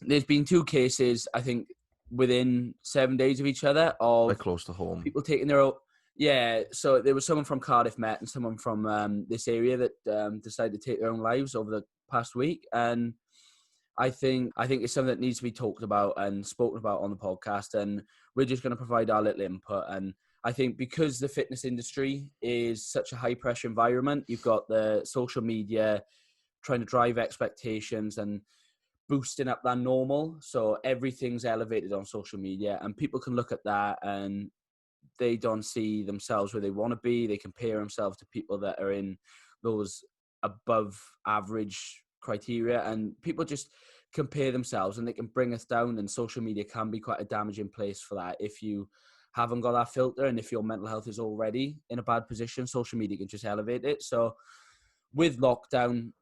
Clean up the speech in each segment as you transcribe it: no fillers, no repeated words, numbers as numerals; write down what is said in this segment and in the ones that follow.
there's been 2 cases, I think, within 7 days of each other Quite of close to home. people taking their own. Yeah, so there was someone from Cardiff Met and someone from this area that decided to take their own lives over the past week, and I think it's something that needs to be talked about and spoken about on the podcast, and we're just going to provide our little input. And I think because the fitness industry is such a high pressure environment, you've got the social media trying to drive expectations and boosting up that normal. So everything's elevated on social media, and people can look at that and they don't see themselves where they want to be. They compare themselves to people that are in those above average criteria, and people just compare themselves and they can bring us down, and social media can be quite a damaging place for that. If you haven't got that filter and if your mental health is already in a bad position, social media can just elevate it. So with lockdown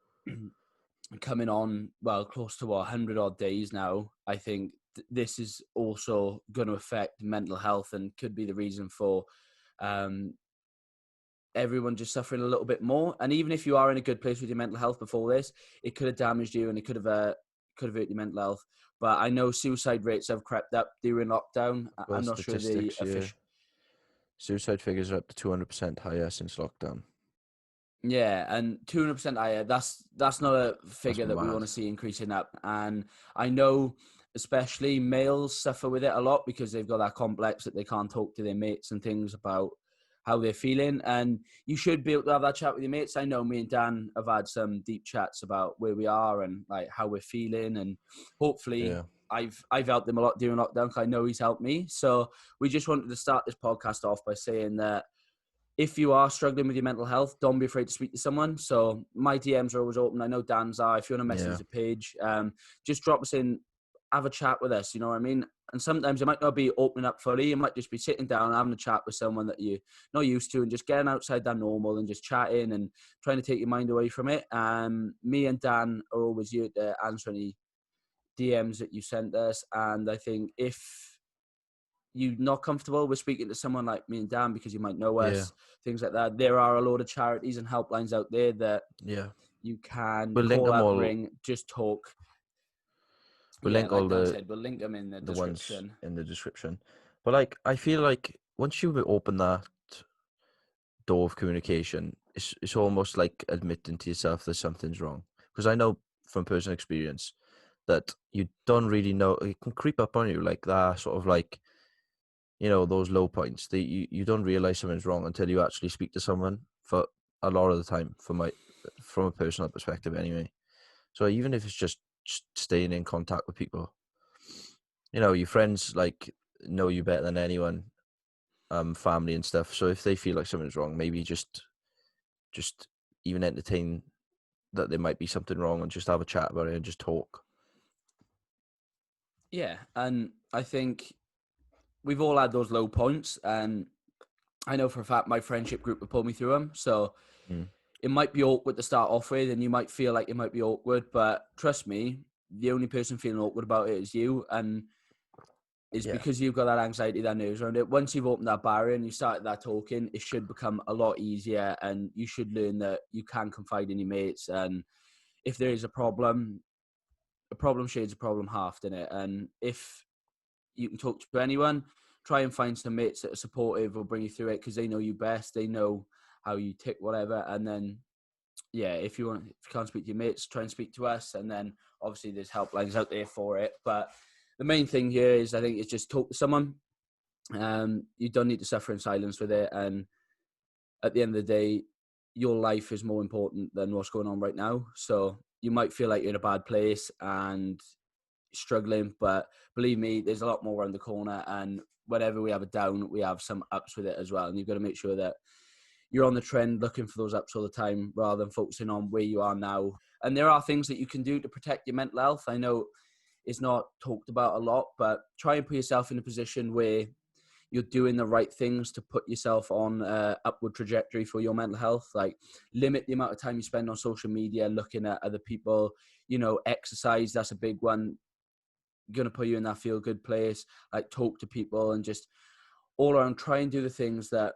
coming on, well, close to 100 odd days now, I think this is also going to affect mental health and could be the reason for everyone just suffering a little bit more. And even if you are in a good place with your mental health before this, it could have damaged you and it could have hurt your mental health. But I know suicide rates have crept up during lockdown. Well, I'm not sure the official. Suicide figures are up to 200% higher since lockdown. Yeah, and 200% higher. That's not a figure that we mad. want to see increasing up. And I know especially males suffer with it a lot because they've got that complex that they can't talk to their mates and things about how they're feeling. And you should be able to have that chat with your mates. I know me and Dan have had some deep chats about where we are and like how we're feeling, and hopefully I've helped him a lot during lockdown because I know he's helped me. So we just wanted to start this podcast off by saying that if you are struggling with your mental health, don't be afraid to speak to someone. So my DMs are always open. I know Dan's are. If you want to message the page, just drop us in, have a chat with us. You know what I mean? And sometimes it might not be opening up fully. You might just be sitting down and having a chat with someone that you're not used to and just getting outside that normal and just chatting and trying to take your mind away from it. Me and Dan are always here to answer any DMs that you sent us. And I think if you're not comfortable with speaking to someone like me and Dan because you might know us, things like that, there are a load of charities and helplines out there that you can call up, ring, just talk. We'll link all we'll link them in the description. Ones in the description. But like, I feel like once you open that door of communication, it's almost like admitting to yourself that something's wrong. Because I know from personal experience that you don't really know, it can creep up on you like that sort of like, you know, those low points that you don't realize something's wrong until you actually speak to someone, for a lot of the time, from a personal perspective anyway. So even if it's just staying in contact with people, you know, your friends like know you better than anyone, family and stuff. So if they feel like something's wrong, maybe just even entertain that there might be something wrong and just have a chat about it and just talk. Yeah, and I think we've all had those low points, and I know for a fact my friendship group will pull me through them. So it might be awkward to start off with, and you might feel like it might be awkward, but trust me, the only person feeling awkward about it is you, and it's because you've got that anxiety, that nerves around it. Once you've opened that barrier and you started that talking, it should become a lot easier, and you should learn that you can confide in your mates, and if there is a problem shared's a problem halved in it. And if you can talk to anyone, try and find some mates that are supportive or bring you through it because they know you best. They know how you tick, whatever. And then, if you can't speak to your mates, try and speak to us. And then obviously there's helplines out there for it. But the main thing here is, I think, it's just talk to someone. You don't need to suffer in silence with it. And at the end of the day, your life is more important than what's going on right now. So you might feel like you're in a bad place and struggling, but believe me, there's a lot more around the corner, and whenever we have a down, we have some ups with it as well. And you've got to make sure that you're on the trend, looking for those ups all the time rather than focusing on where you are now. And there are things that you can do to protect your mental health. I know it's not talked about a lot, but try and put yourself in a position where you're doing the right things to put yourself on an upward trajectory for your mental health. Like, limit the amount of time you spend on social media looking at other people. You know, exercise, that's a big one. Going to put you in that feel good place. Like, talk to people and just all around try and do the things that,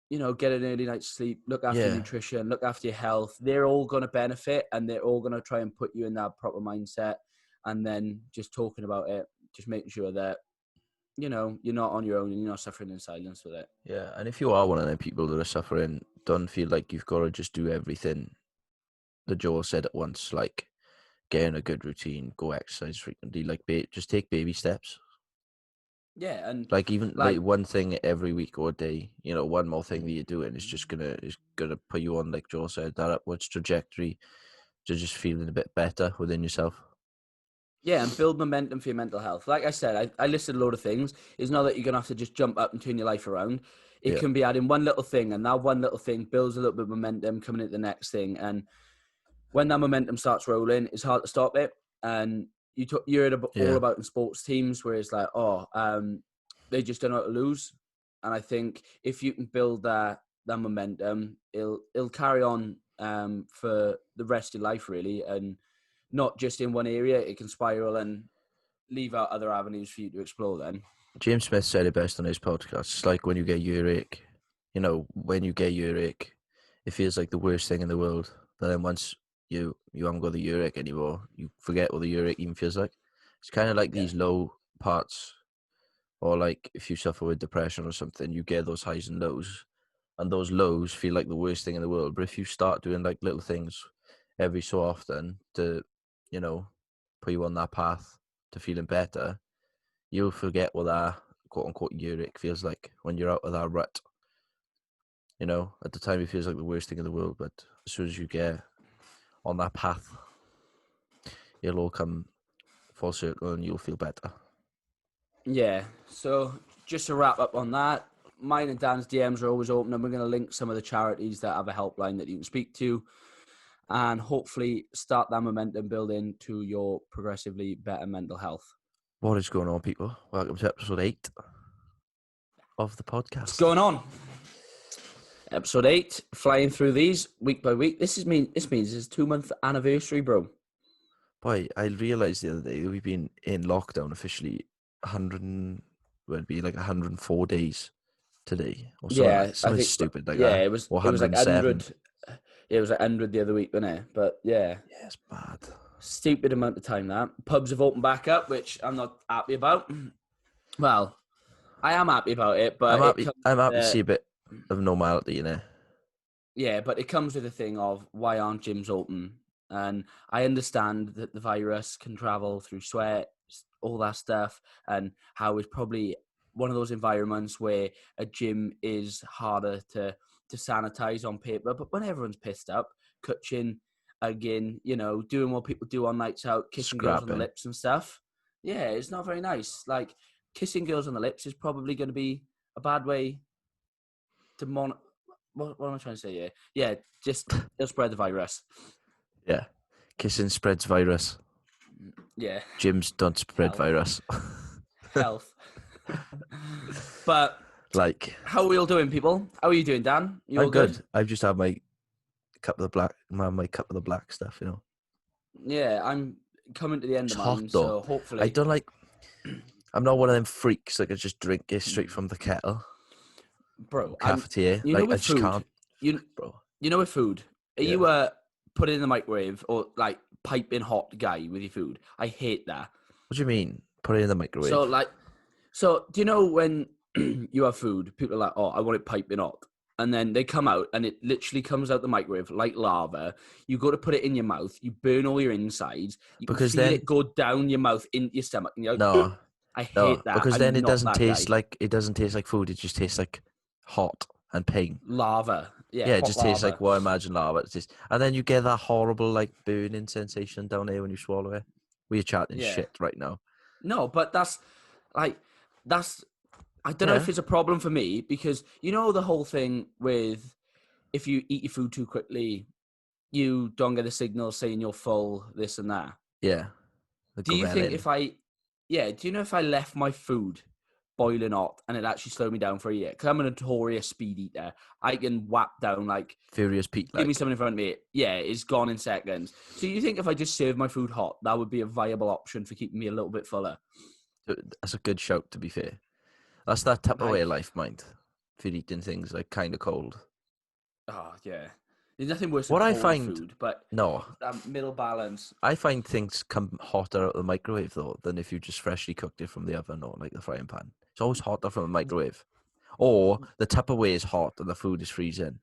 you know, get an early night's sleep, look after your nutrition, look after your health. They're all going to benefit, and they're all going to try and put you in that proper mindset. and then just talking about it, just making sure that, you know, you're not on your own and you're not suffering in silence with it. Yeah, and if you are one of them people that are suffering, don't feel like you've got to just do everything that Joel said at once, like get in a good routine, go exercise frequently, like just take baby steps. Yeah, and Like even like one thing every week or day, you know, one more thing that you're doing is just gonna put you on, like Joel said, that upwards trajectory to just feeling a bit better within yourself. Yeah, and build momentum for your mental health. Like I said, I listed a load of things. It's not that you're going to have to just jump up and turn your life around. It can be adding one little thing, and that one little thing builds a little bit of momentum coming into the next thing. And when that momentum starts rolling, it's hard to stop it. And you hear it all about in sports teams where it's like, they just don't know how to lose. And I think if you can build that momentum, it'll carry on for the rest of your life, really. And not just in one area, it can spiral and leave out other avenues for you to explore then. James Smith said it best on his podcast. It's like when you get earache. You know, when you get earache, it feels like the worst thing in the world. But then once you haven't got the earache anymore, you forget what the earache even feels like. It's kind of like these low parts, or like if you suffer with depression or something, you get those highs and lows. And those lows feel like the worst thing in the world. But if you start doing like little things every so often to, you know, put you on that path to feeling better, you'll forget what that quote unquote earache feels like when you're out of that rut. You know, at the time it feels like the worst thing in the world, but as soon as you get on that path, it'll all come full circle and you'll feel better. Yeah, so just to wrap up on that, mine and Dan's DMs are always open, and we're going to link some of the charities that have a helpline that you can speak to and hopefully start that momentum building to your progressively better mental health. What is going on, people? Welcome to episode 8 of the podcast. What's going on? Episode 8, flying through these week by week. This means it's 2-month anniversary, bro. Boy, I realised the other day that we've been in lockdown officially 104 days today. Or something like something I think stupid like that. that. It was or like 107. It was like 100 the other week, wasn't it? But yeah. Yeah, it's mad. Stupid amount of time that. Pubs have opened back up, which I'm not happy about. Well, I am happy about it, but I'm happy to see a bit of normality, you know. Yeah, but it comes with a thing of why aren't gyms open? And I understand that the virus can travel through sweat, all that stuff, and how it's probably one of those environments where a gym is harder to sanitize on paper. But when everyone's pissed up, cutching again, you know, doing what people do on nights out, kissing girls on the lips and stuff. Yeah, it's not very nice. Like, kissing girls on the lips is probably going to be a bad way to what am I trying to say here? Yeah, just it'll spread the virus. Yeah. Kissing spreads virus. Yeah. Gyms don't spread virus. Health. But like, how are we all doing, people? How are you doing, Dan? You all good? I've just had my cup of the black stuff, you know. Yeah, I'm coming to the end it's of hot, mine, though. so hopefully I don't like. I'm not one of them freaks that can just drink it straight from the kettle. Bro, cafetiere. You know, with I just food, can't. Bro. You know, with food, are you put it in the microwave or like piping hot guy with your food? I hate that. What do you mean? Put it in the microwave. So do you know when you have food, people are like, "Oh, I want it piping hot," and then they come out and it literally comes out the microwave like lava. You go to put it in your mouth, you burn all your insides. You can feel it go down your mouth into your stomach, and you're like, I hate that. Because then it doesn't taste guy. like food. It just tastes like hot and pain. Lava. Yeah, it just tastes like what I imagine lava. It's just, and then you get that horrible like burning sensation down here when you swallow it. We're chatting shit right now. No, but that's I don't know if it's a problem for me because you know the whole thing with if you eat your food too quickly, you don't get a signal saying you're full, this and that. Yeah. Do you think if I left my food boiling hot and it actually slowed me down for a year? Because I'm a notorious speed eater. I can whap down like Furious Pete. Give me something in front of me. Yeah, it's gone in seconds. So you think if I just serve my food hot, that would be a viable option for keeping me a little bit fuller? That's a good shout, to be fair. That's that type of way of life, mind. If you're eating things like kind of cold. Oh, yeah. There's nothing worse than What I cold find, food, but no, it's that middle balance. I find things come hotter out of the microwave though than if you just freshly cooked it from the oven or like the frying pan. It's always hotter from the microwave, or the Tupperware is hot and the food is freezing.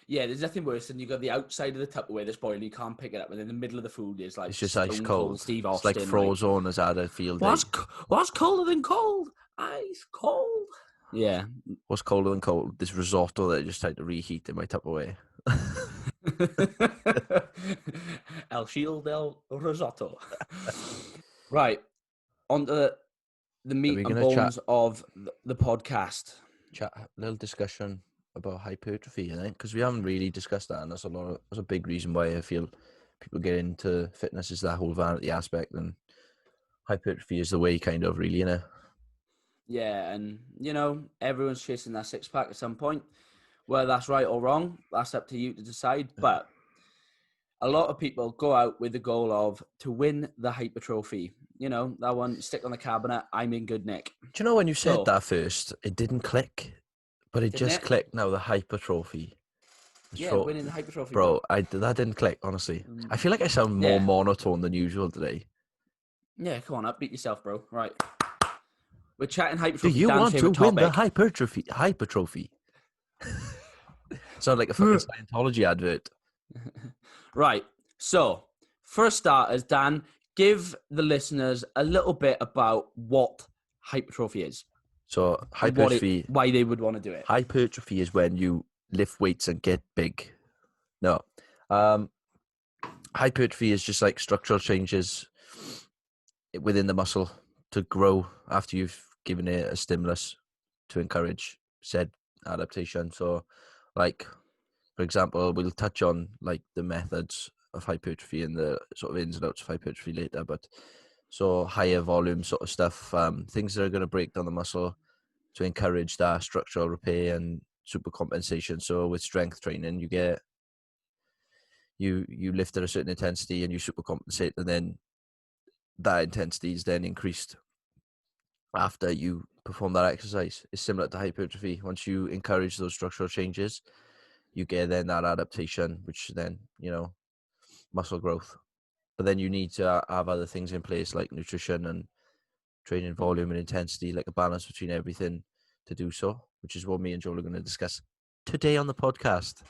Yeah, there's nothing worse than you got the outside of the Tupperware that's boiling, you can't pick it up, and in the middle of the food is like It's just ice stone cold cold. Steve It's like Austin. Like, Frozone has had a field day. what's colder than cold? Ice cold. Yeah. What's colder than cold? This risotto that I just tried to reheat in my Tupperware. El Shield del Risotto. Right. On to the meat and bones of the podcast. Chat a little discussion about hypertrophy, I think, because we haven't really discussed that, and that's a big reason why I feel people get into fitness is that whole vanity aspect, and hypertrophy is the way, kind of, really, innit? Yeah, and everyone's chasing that six pack at some point. Whether that's right or wrong, that's up to you to decide. But a lot of people go out with the goal of to win the hypertrophy. That one, stick on the cabinet, I'm in good nick. Do you know when you said that first, it didn't click, but it just clicked now, the hypertrophy. Winning the hypertrophy. Bro, that didn't click, honestly. I feel like I sound more monotone than usual today. Yeah, come on, upbeat yourself, bro. Right. We're chatting hypertrophy. Do you want to win the hypertrophy? Sound like a fucking Scientology advert. Right. So, for starters, Dan, give the listeners a little bit about what hypertrophy is. So, hypertrophy... why they would want to do it. Hypertrophy is when you lift weights and get big. No. Hypertrophy is just like structural changes within the muscle to grow after you've given it a stimulus to encourage said adaptation. So, like, for example, we'll touch on like the methods of hypertrophy and the sort of ins and outs of hypertrophy later. But so higher volume sort of stuff, things that are going to break down the muscle to encourage that structural repair and super compensation. So with strength training, you lift at a certain intensity and you super compensate, and then that intensity is then increased after you perform that exercise. It's similar to hypertrophy. Once you encourage those structural changes, you get then that adaptation, which then, muscle growth. But then you need to have other things in place like nutrition and training volume and intensity, like a balance between everything to do so, which is what me and Joel are going to discuss today on the podcast.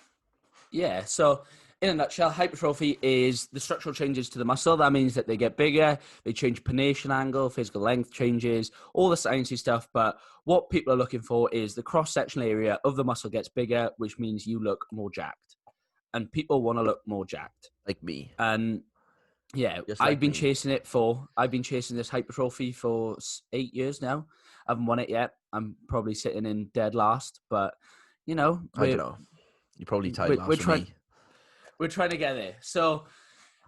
Yeah, so in a nutshell, hypertrophy is the structural changes to the muscle. That means that they get bigger, they change pronation angle, physical length changes, all the sciencey stuff. But what people are looking for is the cross-sectional area of the muscle gets bigger, which means you look more jacked. And people want to look more jacked. Like me. And yeah, I've been chasing this hypertrophy for 8 years now. I haven't won it yet. I'm probably sitting in dead last, but I don't know. You probably tied last with me. We're trying to get there. So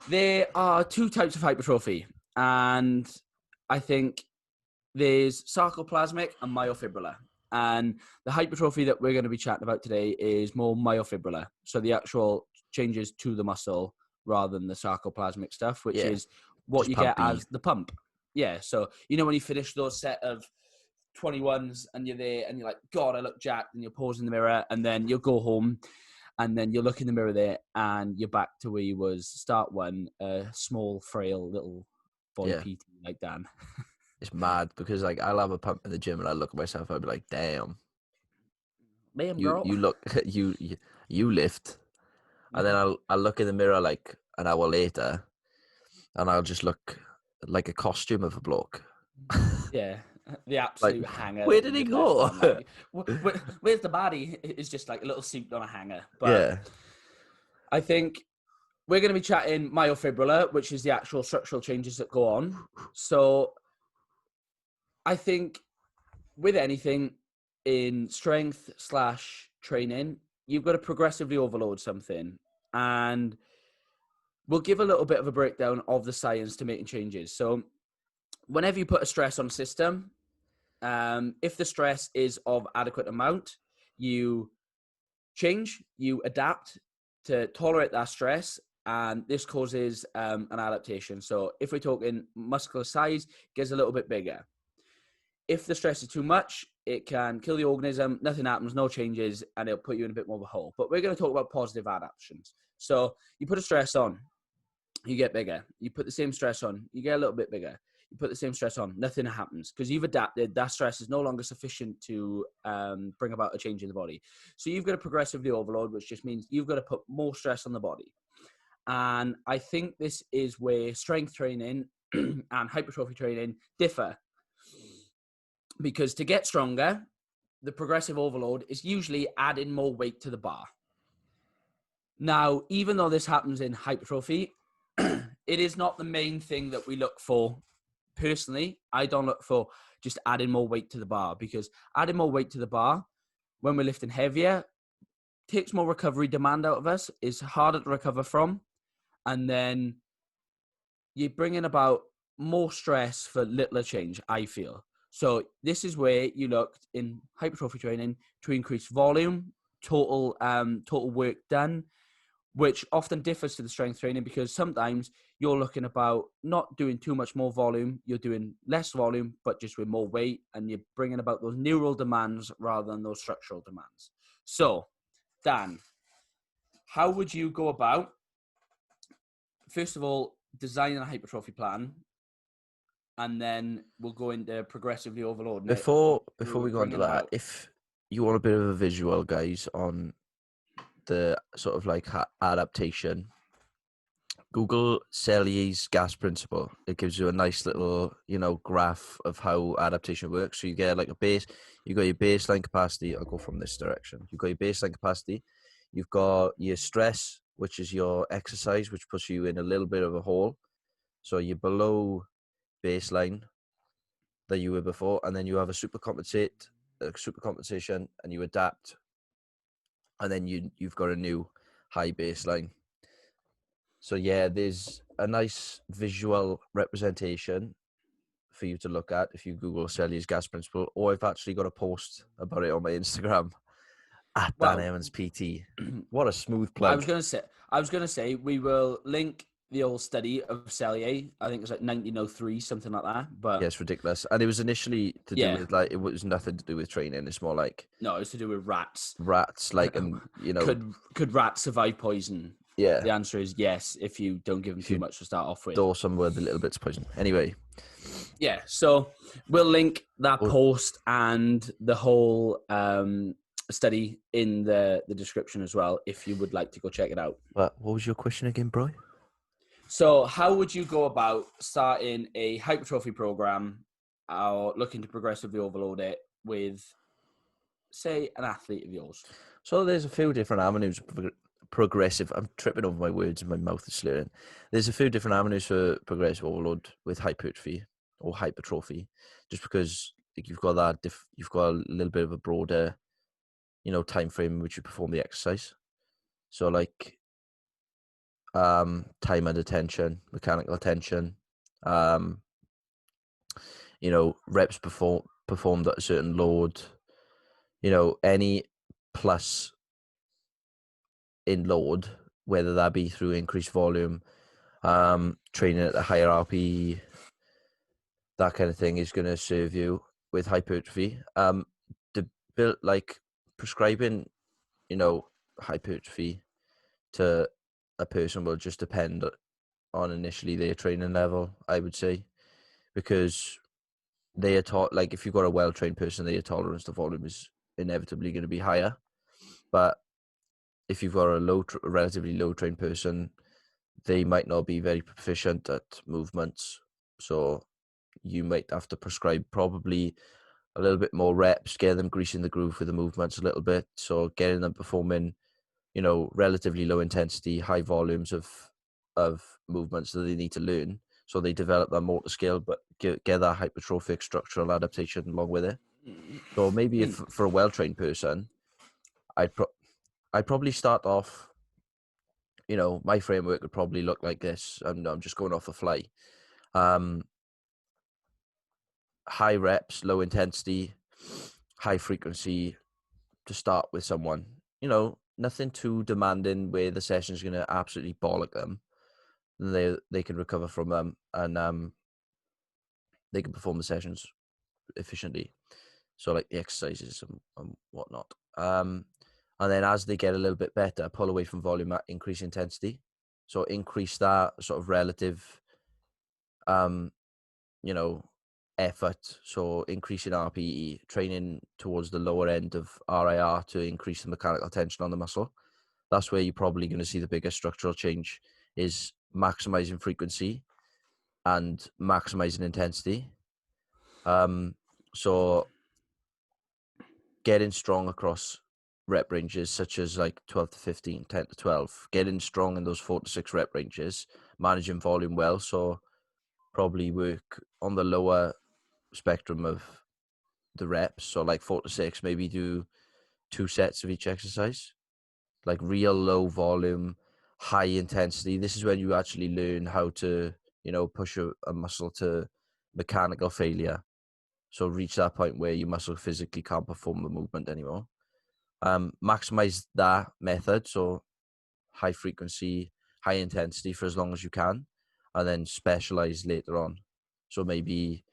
there are two types of hypertrophy, and I think there's sarcoplasmic and myofibrillar. And the hypertrophy that we're going to be chatting about today is more myofibrillar. So the actual changes to the muscle rather than the sarcoplasmic stuff, which is what you get as the pump. Yeah. So, when you finish those set of 21s and you're there and you're like, God, I look jacked, and you're pausing in the mirror, and then you'll go home and then you'll look in the mirror there and you're back to where you was start one, a small, frail little body PT like Dan. It's mad because like I'll have a pump in the gym and I look at myself, I'll be like, damn, girl. You look, you lift. And then I'll look in the mirror like an hour later and I'll just look like a costume of a bloke. Yeah. The absolute hanger. Where did he go? Where's the body? It's just like a little suit on a hanger. But I think we're going to be chatting myofibrillar, which is the actual structural changes that go on. So I think with anything in strength / training, you've got to progressively overload something. And we'll give a little bit of a breakdown of the science to making changes. So whenever you put a stress on a system, if the stress is of adequate amount, you change, you adapt to tolerate that stress, and this causes an adaptation. So if we're talking muscular size, it gets a little bit bigger. if the stress is too much, it can kill the organism, nothing happens, no changes, and it'll put you in a bit more of a hole. But we're going to talk about positive adaptations. So you put a stress on, you get bigger. You put the same stress on, you get a little bit bigger. You put the same stress on, nothing happens because you've adapted. That stress is no longer sufficient to bring about a change in the body. So you've got to progressively overload, which just means you've got to put more stress on the body. And I think this is where strength training and hypertrophy training differ. Because to get stronger, the progressive overload is usually adding more weight to the bar. Now, even though this happens in hypertrophy, it is not the main thing that we look for. Personally, I don't look for just adding more weight to the bar, because adding more weight to the bar when we're lifting heavier takes more recovery demand out of us, is harder to recover from, and then you're bringing about more stress for littler change, I feel. So this is where you look in hypertrophy training to increase volume, total work done, which often differs to the strength training, because sometimes you're looking about not doing too much more volume, you're doing less volume, but just with more weight, and you're bringing about those neural demands rather than those structural demands. So, Dan, how would you go about, first of all, designing a hypertrophy plan, and then we'll go into progressively overloading it? Before we go into that, if you want a bit of a visual, guys, on the sort of like adaptation, Google Celier's gas principle. It gives you a nice little, graph of how adaptation works. So you get like you got your baseline capacity. I'll go from this direction. You've got your baseline capacity. You've got your stress, which is your exercise, which puts you in a little bit of a hole. So you're below baseline that you were before, and then you have a super compensation, and you adapt, and then you've got a new high baseline. So yeah, there's a nice visual representation for you to look at if you Google Celier's gas principle, or I've actually got a post about it on my Instagram at Dan Evans PT. What a smooth plug. I was gonna say we will link the old study of Cellier. I think it's like 1903, something like that. But yeah, it's ridiculous. And it was initially to do with it was nothing to do with training. It's more like it's to do with rats. And could rats survive poison? Yeah. The answer is yes, if you don't give them too much to start off with. Or some with a little bits of poison. Anyway. Yeah, so we'll link that post and the whole study in the description as well, if you would like to go check it out. What was your question again, bro? So how would you go about starting a hypertrophy program or looking to progressively overload it with, say, an athlete of yours? So there's a few different avenues of progressive. I'm tripping over my words and my mouth is slurring. There's a few different avenues for progressive overload with hypertrophy or hypertrophy, just because you've got that you've got a little bit of a broader, time frame in which you perform the exercise. So like time under tension, mechanical tension, reps performed at a certain load, any plus in load, whether that be through increased volume, training at a higher RPE, that kind of thing is going to serve you with hypertrophy. Prescribing, hypertrophy to a person will just depend on initially their training level, I would say, because they are taught, like if you've got a well-trained person, their tolerance to volume is inevitably going to be higher. But if you've got a relatively low-trained person, they might not be very proficient at movements. So you might have to prescribe probably a little bit more reps, get them greasing the groove with the movements a little bit. So getting them performing, relatively low intensity, high volumes of movements that they need to learn. So they develop that motor skill, but get that hypertrophic structural adaptation along with it. So maybe if for a well-trained person, I'd probably start off, my framework would probably look like this. And I'm just going off the fly. High reps, low intensity, high frequency to start with someone. Nothing too demanding where the session's going to absolutely bollock them. They can recover from them and they can perform the sessions efficiently. So like the exercises and whatnot. And then as they get a little bit better, pull away from volume at increase intensity. So increase that sort of relative, effort. So increasing RPE, training towards the lower end of RIR to increase the mechanical tension on the muscle. That's where you're probably going to see the biggest structural change, is maximizing frequency and maximizing intensity. So getting strong across rep ranges such as like 12 to 15, 10 to 12, getting strong in those 4 to 6 rep ranges, managing volume well. So probably work on the lower spectrum of the reps. So like 4 to 6, maybe do 2 sets of each exercise, like real low volume, high intensity. This is when you actually learn how to, push a muscle to mechanical failure. So reach that point where your muscle physically can't perform the movement anymore. Maximize that method. So high frequency, high intensity for as long as you can, and then specialize later on. So maybe,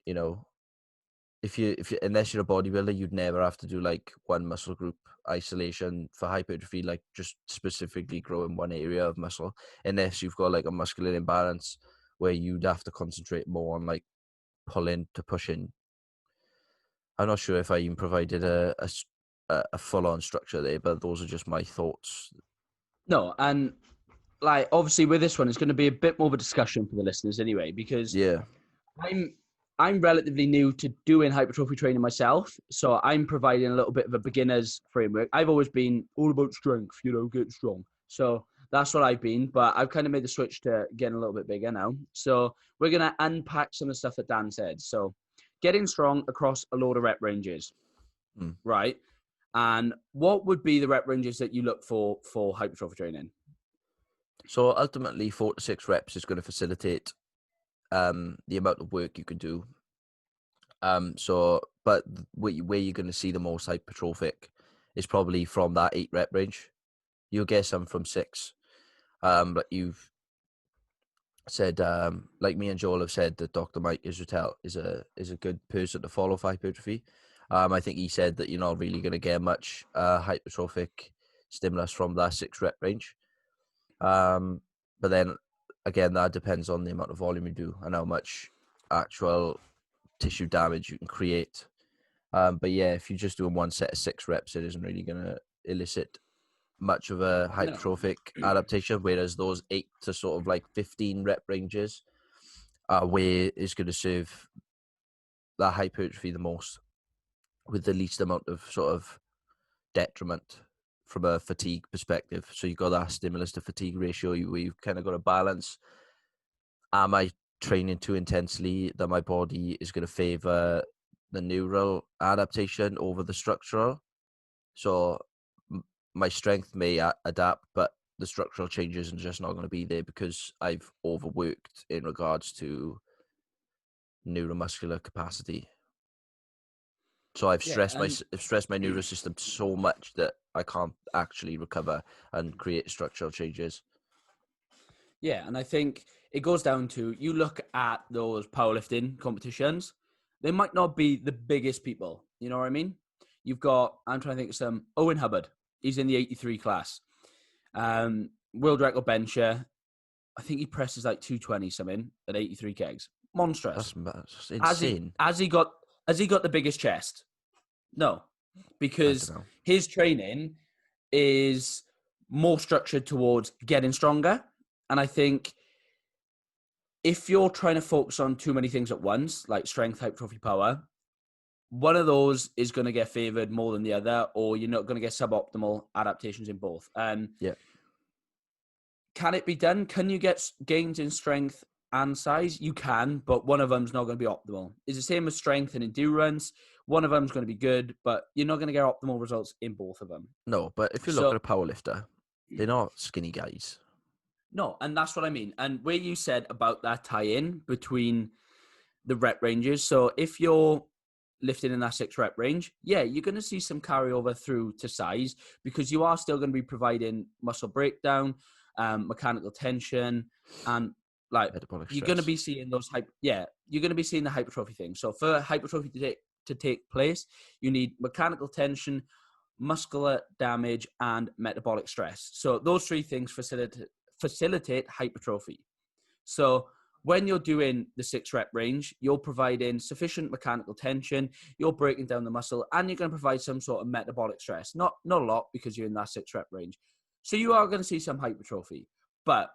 if you unless you're a bodybuilder, you'd never have to do like one muscle group isolation for hypertrophy, like just specifically grow in one area of muscle, unless you've got like a muscular imbalance where you'd have to concentrate more on like pulling to pushing. I'm not sure if I even provided a full-on structure there, but those are just my thoughts. No, and like obviously with this one, it's going to be a bit more of a discussion for the listeners anyway, because Yeah. I'm relatively new to doing hypertrophy training myself, so I'm providing a little bit of a beginner's framework. I've always been all about strength, get strong. So that's what I've been, but I've kind of made the switch to getting a little bit bigger now. So we're going to unpack some of the stuff that Dan said. So getting strong across a load of rep ranges, right? And what would be the rep ranges that you look for hypertrophy training? So ultimately, 4 to 6 reps is going to facilitate the amount of work you can do. But where you're going to see the most hypertrophic is probably from that 8 rep range. You'll get some from 6. But you've said, like me and Joel have said, that Dr. Mike Israel is a good person to follow for hypertrophy. I think he said that you're not really going to get much hypertrophic stimulus from that 6 rep range. But then again, that depends on the amount of volume you do and how much actual tissue damage you can create. But yeah, if you're just doing one set of 6 reps, it isn't really going to elicit much of a hypertrophic adaptation, whereas those 8 to sort of like 15 rep ranges are where it's going to serve that hypertrophy the most, with the least amount of sort of detriment from a fatigue perspective. So you've got that stimulus to fatigue ratio where you've kind of got to balance, am I training too intensely that my body is going to favor the neural adaptation over the structural? So my strength may adapt, but the structural changes are just not going to be there because I've overworked in regards to neuromuscular capacity. So I've stressed my nervous system so much that I can't actually recover and create structural changes. Yeah, and I think it goes down to, you look at those powerlifting competitions, they might not be the biggest people. You know what I mean? You've got, I'm trying to think of some, Owen Hubbard. He's in the 83 class. World record bencher. I think he presses like 220 something at 83 kegs. Monstrous. That's insane. Has he got the biggest chest? No, because his training is more structured towards getting stronger. And I think if you're trying to focus on too many things at once, like strength, hypertrophy, power, one of those is going to get favored more than the other, or you're not going to get suboptimal adaptations in both. Yeah. Can it be done? Can you get gains in strength and size? You can, but one of them's not going to be optimal. It's the same with strength and endurance. One of them's going to be good, but you're not going to get optimal results in both of them. No, but if you look at a powerlifter, they're not skinny guys. No, and that's what I mean. And where you said about that tie-in between the rep ranges, so if you're lifting in that 6 rep range, yeah, you're going to see some carryover through to size, because you are still going to be providing muscle breakdown, mechanical tension, and like Metabolic you're going to stress. be seeing you're going to be seeing the hypertrophy thing. So for hypertrophy to take place, you need mechanical tension, muscular damage, and metabolic stress. So those three things facilitate hypertrophy. So when you're doing the 6-rep range, you're providing sufficient mechanical tension, you're breaking down the muscle, and you're going to provide some sort of metabolic stress. Not a lot, because you're in that 6-rep range. So you are going to see some hypertrophy. But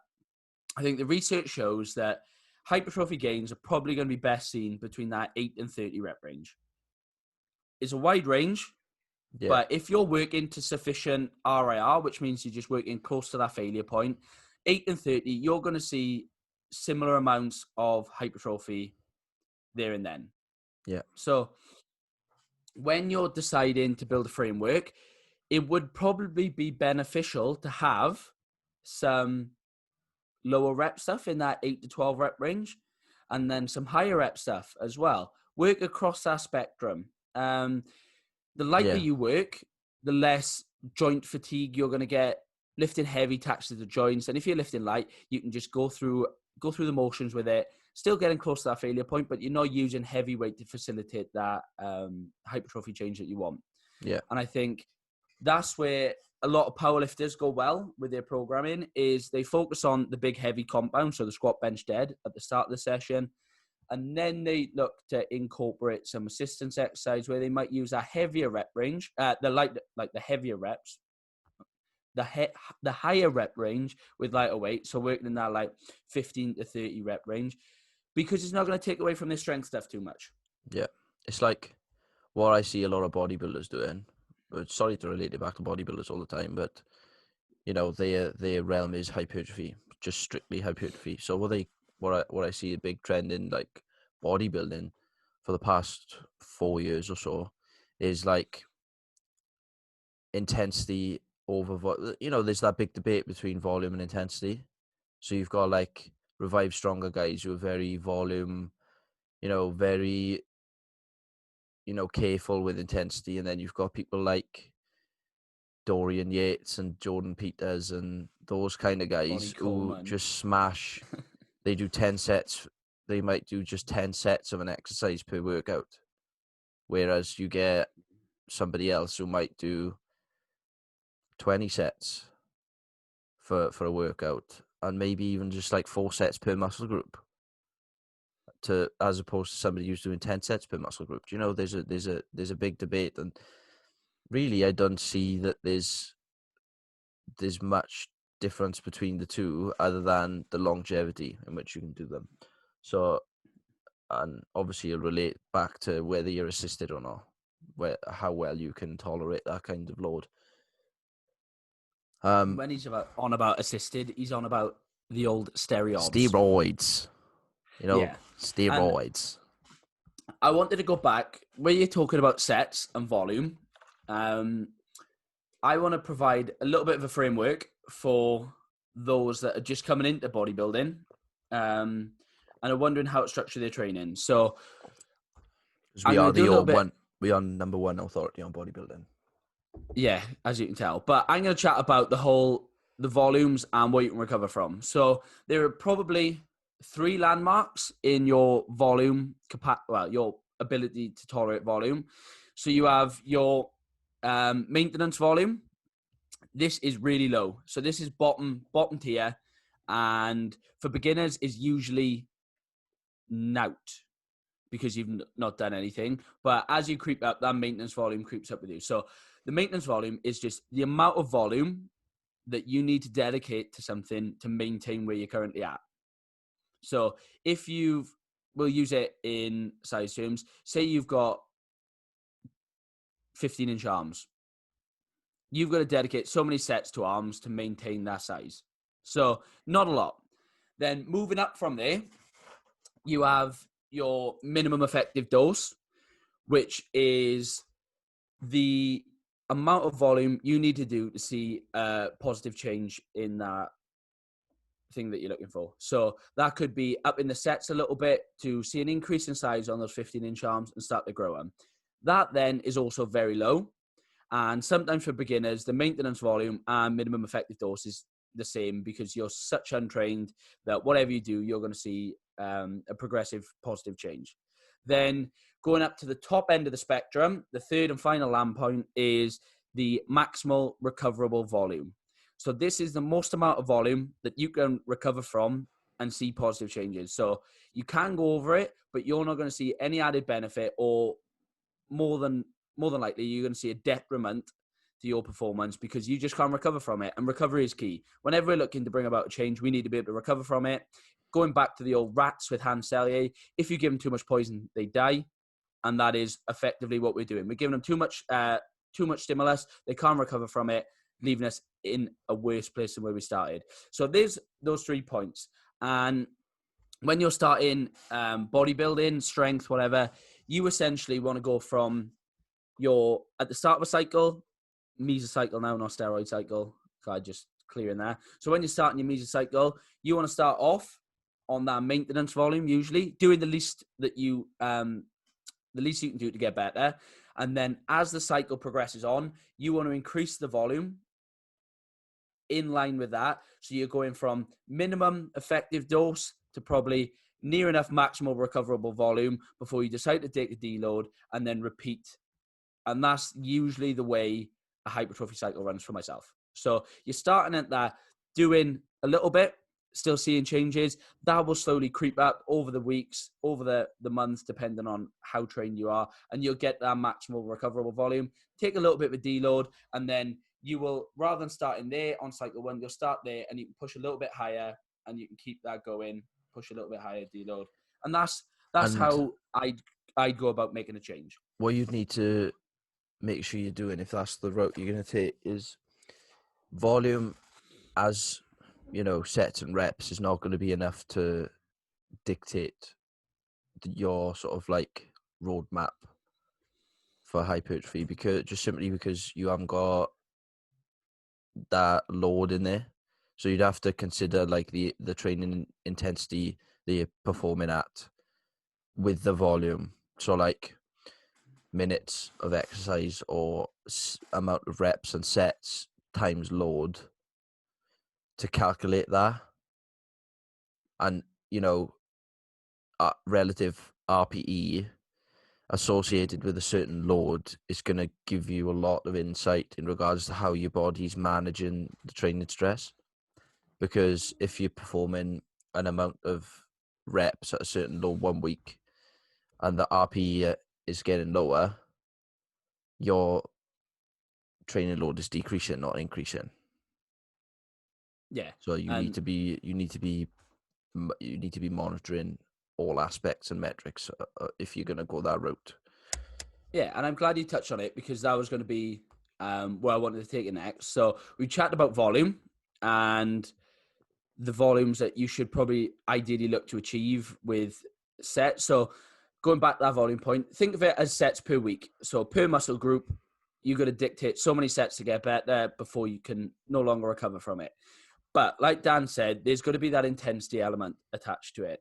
I think the research shows that hypertrophy gains are probably going to be best seen between that 8 and 30 rep range. It's a wide range, but if you're working to sufficient RIR, which means you're just working close to that failure point, 8 and 30, you're going to see similar amounts of hypertrophy there and then. Yeah. So when you're deciding to build a framework, it would probably be beneficial to have some lower rep stuff in that 8 to 12 rep range, and then some higher rep stuff as well. Work across that spectrum. The lighter you work, the less joint fatigue you're going to get lifting heavy, taxes the joints. And if you're lifting light, you can just go through the motions with it, still getting close to that failure point, but you're not using heavy weight to facilitate that hypertrophy change that you want. Yeah. And I think that's where a lot of powerlifters go well with their programming, is they focus on the big heavy compound, so the squat, bench, dead at the start of the session. And then they look to incorporate some assistance exercise where they might use a heavier rep range, the heavier reps, the higher rep range with lighter weight. So working in that like 15 to 30 rep range, because it's not going to take away from their strength stuff too much. Yeah. It's like what I see a lot of bodybuilders doing. But sorry to relate it back to bodybuilders all the time, but you know, their realm is hypertrophy, just strictly hypertrophy. So what I see a big trend in like bodybuilding for the past 4 years or so is like intensity over, there's that big debate between volume and intensity. So you've got like Revive Stronger guys who are very volume, very, careful with intensity. And then you've got people like Dorian Yates and Jordan Peters and those kind of guys who just smash. They do 10 sets. They might do just 10 sets of an exercise per workout. Whereas you get somebody else who might do 20 sets for a workout, and maybe even just like 4 sets per muscle group, as opposed to somebody who's doing 10 sets per muscle group. There's a big debate, and really I don't see that there's much difference between the two other than the longevity in which you can do them. So, and obviously it'll relate back to whether you're assisted or not, how well you can tolerate that kind of load. When he's on about assisted, he's on about the old steroids. Steroids. And I wanted to go back where you're talking about sets and volume. I want to provide a little bit of a framework for those that are just coming into bodybuilding and are wondering how to structure their training. So we are number one authority on bodybuilding. Yeah, as you can tell. But I'm going to chat about the volumes and what you can recover from. So there are probably 3 landmarks in your volume, your ability to tolerate volume. So you have your maintenance volume. This is really low. So this is bottom tier. And for beginners is usually nout, because you've not done anything. But as you creep up, that maintenance volume creeps up with you. So the maintenance volume is just the amount of volume that you need to dedicate to something to maintain where you're currently at. So if we'll use it in size terms, say you've got 15-inch arms. You've got to dedicate so many sets to arms to maintain that size. So not a lot. Then moving up from there, you have your minimum effective dose, which is the amount of volume you need to do to see a positive change in that thing that you're looking for. So that could be up in the sets a little bit to see an increase in size on those 15-inch arms and start to grow them. That then is also very low. And sometimes for beginners, the maintenance volume and minimum effective dose is the same because you're such untrained that whatever you do, you're going to see a progressive positive change. Then going up to the top end of the spectrum, the third and final land point is the maximal recoverable volume. So this is the most amount of volume that you can recover from and see positive changes. So you can go over it, but you're not going to see any added benefit, or more than likely you're going to see a detriment to your performance because you just can't recover from it. And recovery is key. Whenever we're looking to bring about a change, we need to be able to recover from it. Going back to the old rats with Hans Selye, if you give them too much poison, they die. And that is effectively what we're doing. We're giving them too much stimulus. They can't recover from it, leaving us in a worse place than where we started. So there's those 3 points. And when you're starting bodybuilding, strength, whatever, you essentially want to go from at the start of a cycle, mesocycle now, not steroid cycle. So just clearing that. So when you're starting your mesocycle, you want to start off on that maintenance volume, usually doing the least you can do to get better. And then as the cycle progresses on, you want to increase the volume in line with that. So you're going from minimum effective dose to probably near enough maximal recoverable volume before you decide to take a deload and then repeat. And that's usually the way a hypertrophy cycle runs for myself. So you're starting at that, doing a little bit, still seeing changes. That will slowly creep up over the weeks, over the months, depending on how trained you are. And you'll get that maximal recoverable volume. Take a little bit of a deload, and then you will, rather than starting there on cycle 1, you'll start there and you can push a little bit higher and you can keep that going, push a little bit higher, deload. And that's how I'd go about making a change. What you'd need to make sure you're doing, if that's the route you're going to take, is volume as, sets and reps is not going to be enough to dictate your sort of like roadmap for hypertrophy, because you haven't got that load in there. So you'd have to consider like the training intensity that you're performing at with the volume. So like minutes of exercise or amount of reps and sets times load to calculate that. And, relative RPE associated with a certain load is going to give you a lot of insight in regards to how your body's managing the training stress. Because if you're performing an amount of reps at a certain load 1 week and the RPE is getting lower, your training load is decreasing, not increasing. Yeah. So you need to be monitoring all aspects and metrics if you're going to go that route. Yeah, and I'm glad you touched on it because that was going to be where I wanted to take it next. So we chatted about volume and the volumes that you should probably ideally look to achieve with sets. So going back to that volume point, think of it as sets per week. So per muscle group, you've got to dictate so many sets to get better before you can no longer recover from it. But like Dan said, there's got to be that intensity element attached to it.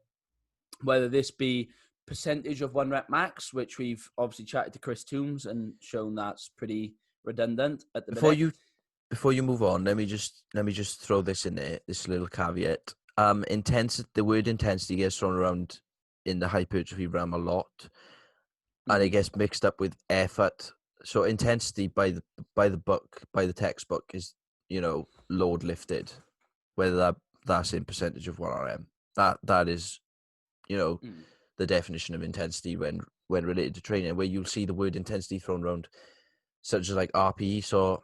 Whether this be percentage of 1 rep max, which we've obviously chatted to Chris Toombs and shown that's pretty redundant at the minute. Before you move on, let me just throw this in there, this little caveat. The word intensity gets thrown around in the hypertrophy realm a lot, and it gets mixed up with effort. So intensity by the textbook is, load lifted, whether that's in percentage of 1RM. That is, the definition of intensity when related to training, where you'll see the word intensity thrown around, such as like RPE. So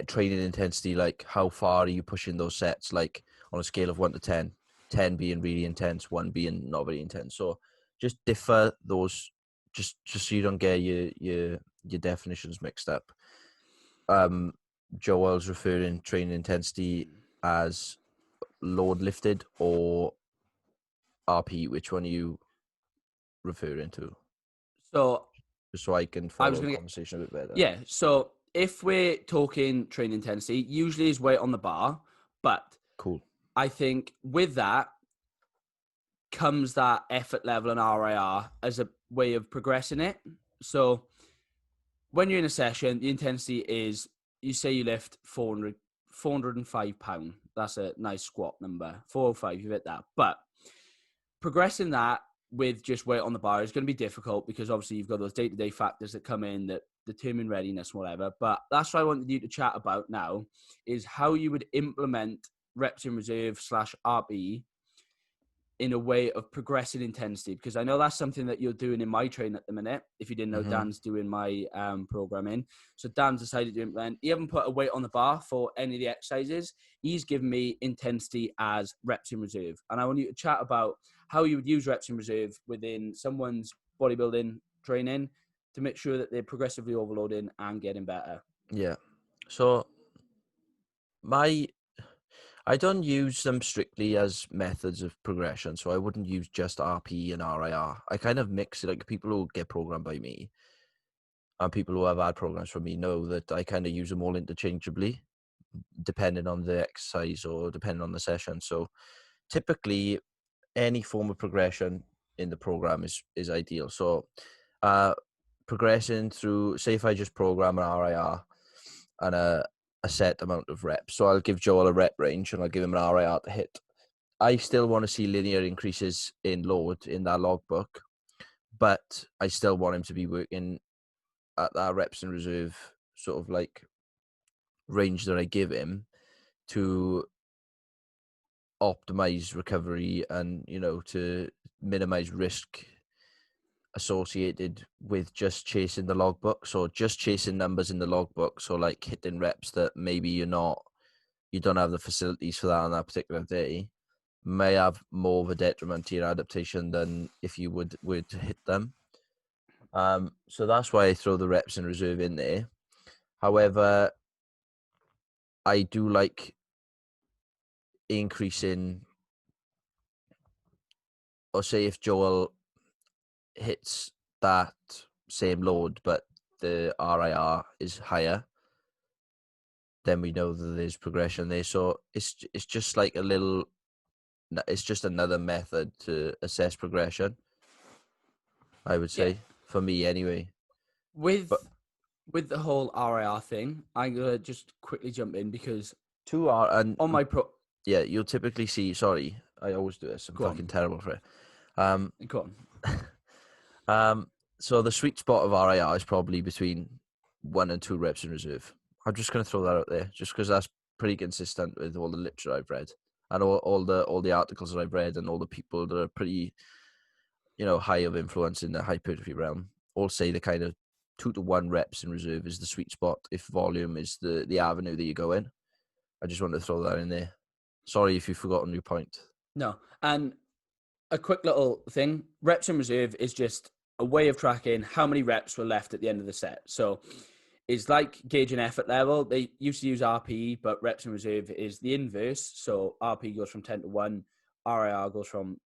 training intensity, like how far are you pushing those sets, like on a scale of 1 to 10, 10 being really intense, 1 being not very intense. So just differ those, just so you don't get your definitions mixed up. Joel's referring training intensity as load lifted or RP. Which one are you referring to? So just so I can follow the conversation a bit better. Yeah, so if we're talking training intensity, usually is weight on the bar, but cool. I think with that comes that effort level and RIR as a way of progressing it. So when you're in a session, the intensity is, you say you lift 400 £405. That's a nice squat number. 405, you hit that. But progressing that with just weight on the bar is going to be difficult because obviously you've got those day-to-day factors that come in that determine readiness, whatever. But that's what I wanted you to chat about now, is how you would implement reps in reserve / RPE in a way of progressing intensity, because I know that's something that you're doing in my training at the minute. If you didn't know, Dan's doing my programming. So Dan's decided to implement, he hasn't put a weight on the bar for any of the exercises. He's given me intensity as reps in reserve. And I want you to chat about how you would use reps in reserve within someone's bodybuilding training to make sure that they're progressively overloading and getting better. Yeah. So I don't use them strictly as methods of progression, so I wouldn't use just RP and RIR. I kind of mix it, like people who get programmed by me and people who have had programs from me know that I kind of use them all interchangeably, depending on the exercise or depending on the session. So typically, any form of progression in the program is ideal. So progressing through, say if I just program an RIR and a set amount of reps. So I'll give Joel a rep range and I'll give him an RIR to hit. I still want to see linear increases in load in that logbook, but I still want him to be working at that reps in reserve sort of like range that I give him to optimize recovery and, you know, to minimize risk associated with just chasing the logbook. So just chasing numbers in the logbook, so like hitting reps that maybe you don't have the facilities for that on that particular day, may have more of a detriment to your adaptation than if you would hit them. So that's why I throw the reps in reserve in there. However, I do like increasing, or say if Joel hits that same load, but the RIR is higher, then we know that there's progression there. So it's just like it's just another method to assess progression, I would say, for me anyway. With the whole RIR thing, I'm going to just quickly jump in because and on my yeah, you'll typically see, sorry, I always do this. I'm fucking terrible for it. Go on. So the sweet spot of RIR is probably between 1 and 2 reps in reserve. I'm just going to throw that out there, just because that's pretty consistent with all the literature I've read and all the articles that I've read and all the people that are pretty, you know, high of influence in the hypertrophy realm. All say the kind of 2 to 1 reps in reserve is the sweet spot if volume is the avenue that you go in. I just wanted to throw that in there. Sorry if you've forgotten your point. No, and a quick little thing, reps in reserve is just a way of tracking how many reps were left at the end of the set. So it's like gauging effort level. They used to use RPE, but reps in reserve is the inverse. So RPE goes from 10 to 1, RIR goes from,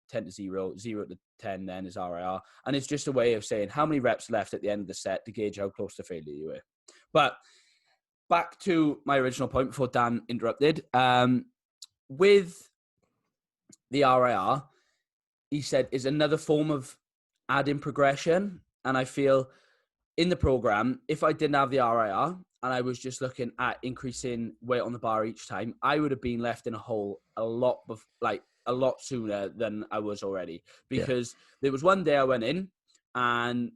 10 to 0, 0 to 10 then is RIR. And it's just a way of saying how many reps left at the end of the set to gauge how close to failure you were. But back to my original point before Dan interrupted. With the RIR, he said, is another form of adding progression. And I feel in the program, if I didn't have the RIR and I was just looking at increasing weight on the bar each time, I would have been left in a hole a lot sooner than I was already. Because there was one day I went in and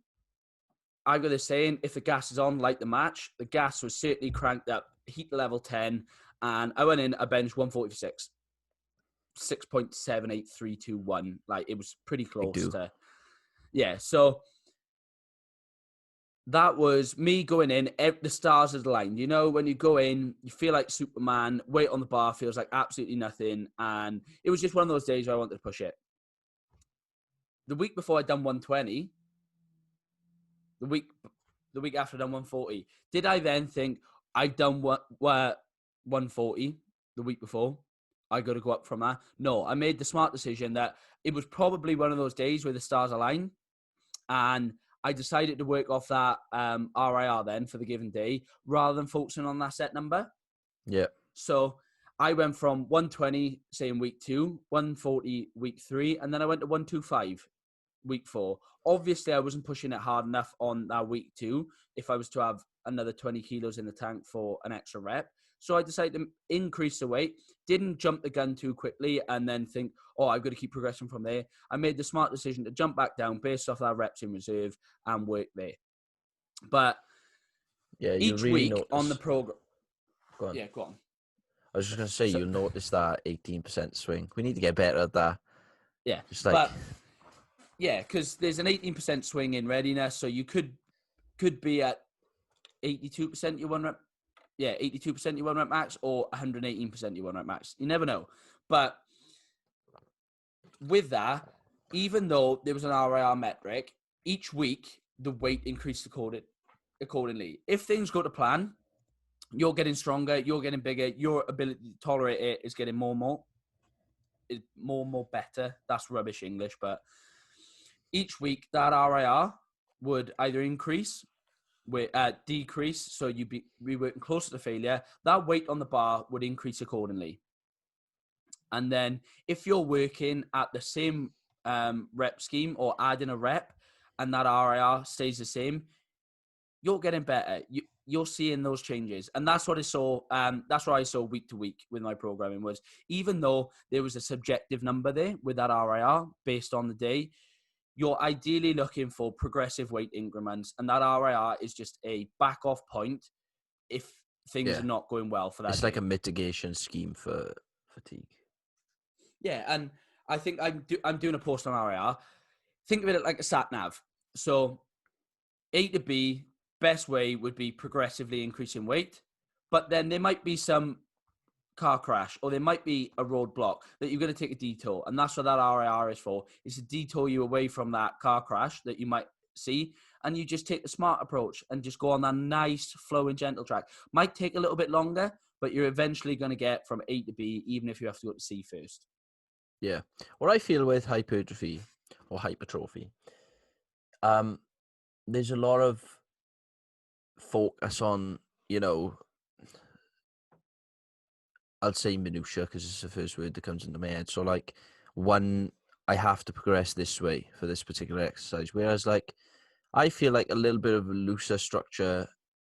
I've got this saying, if the gas is on, light the match. The gas was certainly cranked up, heat level 10, and I went in, I benched 146. 6.78321. Like, it was pretty close to, so that was me going in, the stars had aligned. You know, when you go in, you feel like Superman, weight on the bar feels like absolutely nothing, and it was just one of those days where I wanted to push it. The week before I'd done 120, the week after I'd done 140, did I then think I'd done 140 the week before? I got to go up from that. No, I made the smart decision that it was probably one of those days where the stars align, and I decided to work off that RIR then for the given day rather than focusing on that set number. Yeah. So I went from 120, say in week 2, 140 week 3, and then I went to 125 week 4. Obviously, I wasn't pushing it hard enough on that week 2 if I was to have another 20 kilos in the tank for an extra rep. So I decided to increase the weight, didn't jump the gun too quickly and then think, oh, I've got to keep progressing from there. I made the smart decision to jump back down based off that reps in reserve and work there. But Yeah, you each really week notice. on the program. Go on. Yeah, go on. I was just going to say, So, you'll notice that 18% swing. We need to get better at that. yeah, Just like, but yeah, because there's an 18% swing in readiness, so you could be at 82% your one rep. Yeah, 82% your one rep max or 118% your one rep max. You never know. But with that, even though there was an RIR metric, each week the weight increased accordingly. If things go to plan, you're getting stronger, you're getting bigger, your ability to tolerate it is getting more and more better. That's rubbish English, but each week that RIR would either increase, decrease, so you'd be working closer to failure. That weight on the bar would increase accordingly. And then if you're working at the same rep scheme or adding a rep and that RIR stays the same, you're getting better. You're seeing those changes. And that's what I saw. That's what I saw week to week with my programming was, even though there was a subjective number there with that RIR based on the day, you're ideally looking for progressive weight increments. And that RIR is just a back off point if things yeah, are not going well for that it's day. like a mitigation scheme for fatigue. Yeah, and I think I'm doing a post on RIR. Think of it like a sat nav. So A to B, best way would be progressively increasing weight, but then there might be some car crash or there might be a roadblock that you're going to take a detour, and that's what that RIR is for. It's to detour you away from that car crash that you might see, and you just take the smart approach and just go on that nice flowing gentle track. Might take a little bit longer, but you're eventually going to get from A to B, even if you have to go to C first. Yeah. What I feel with hypertrophy, there's a lot of focus on, I'll say minutia because it's the first word that comes into my head. So like, one, I have to progress this way for this particular exercise. Whereas like, I feel like a little bit of a looser structure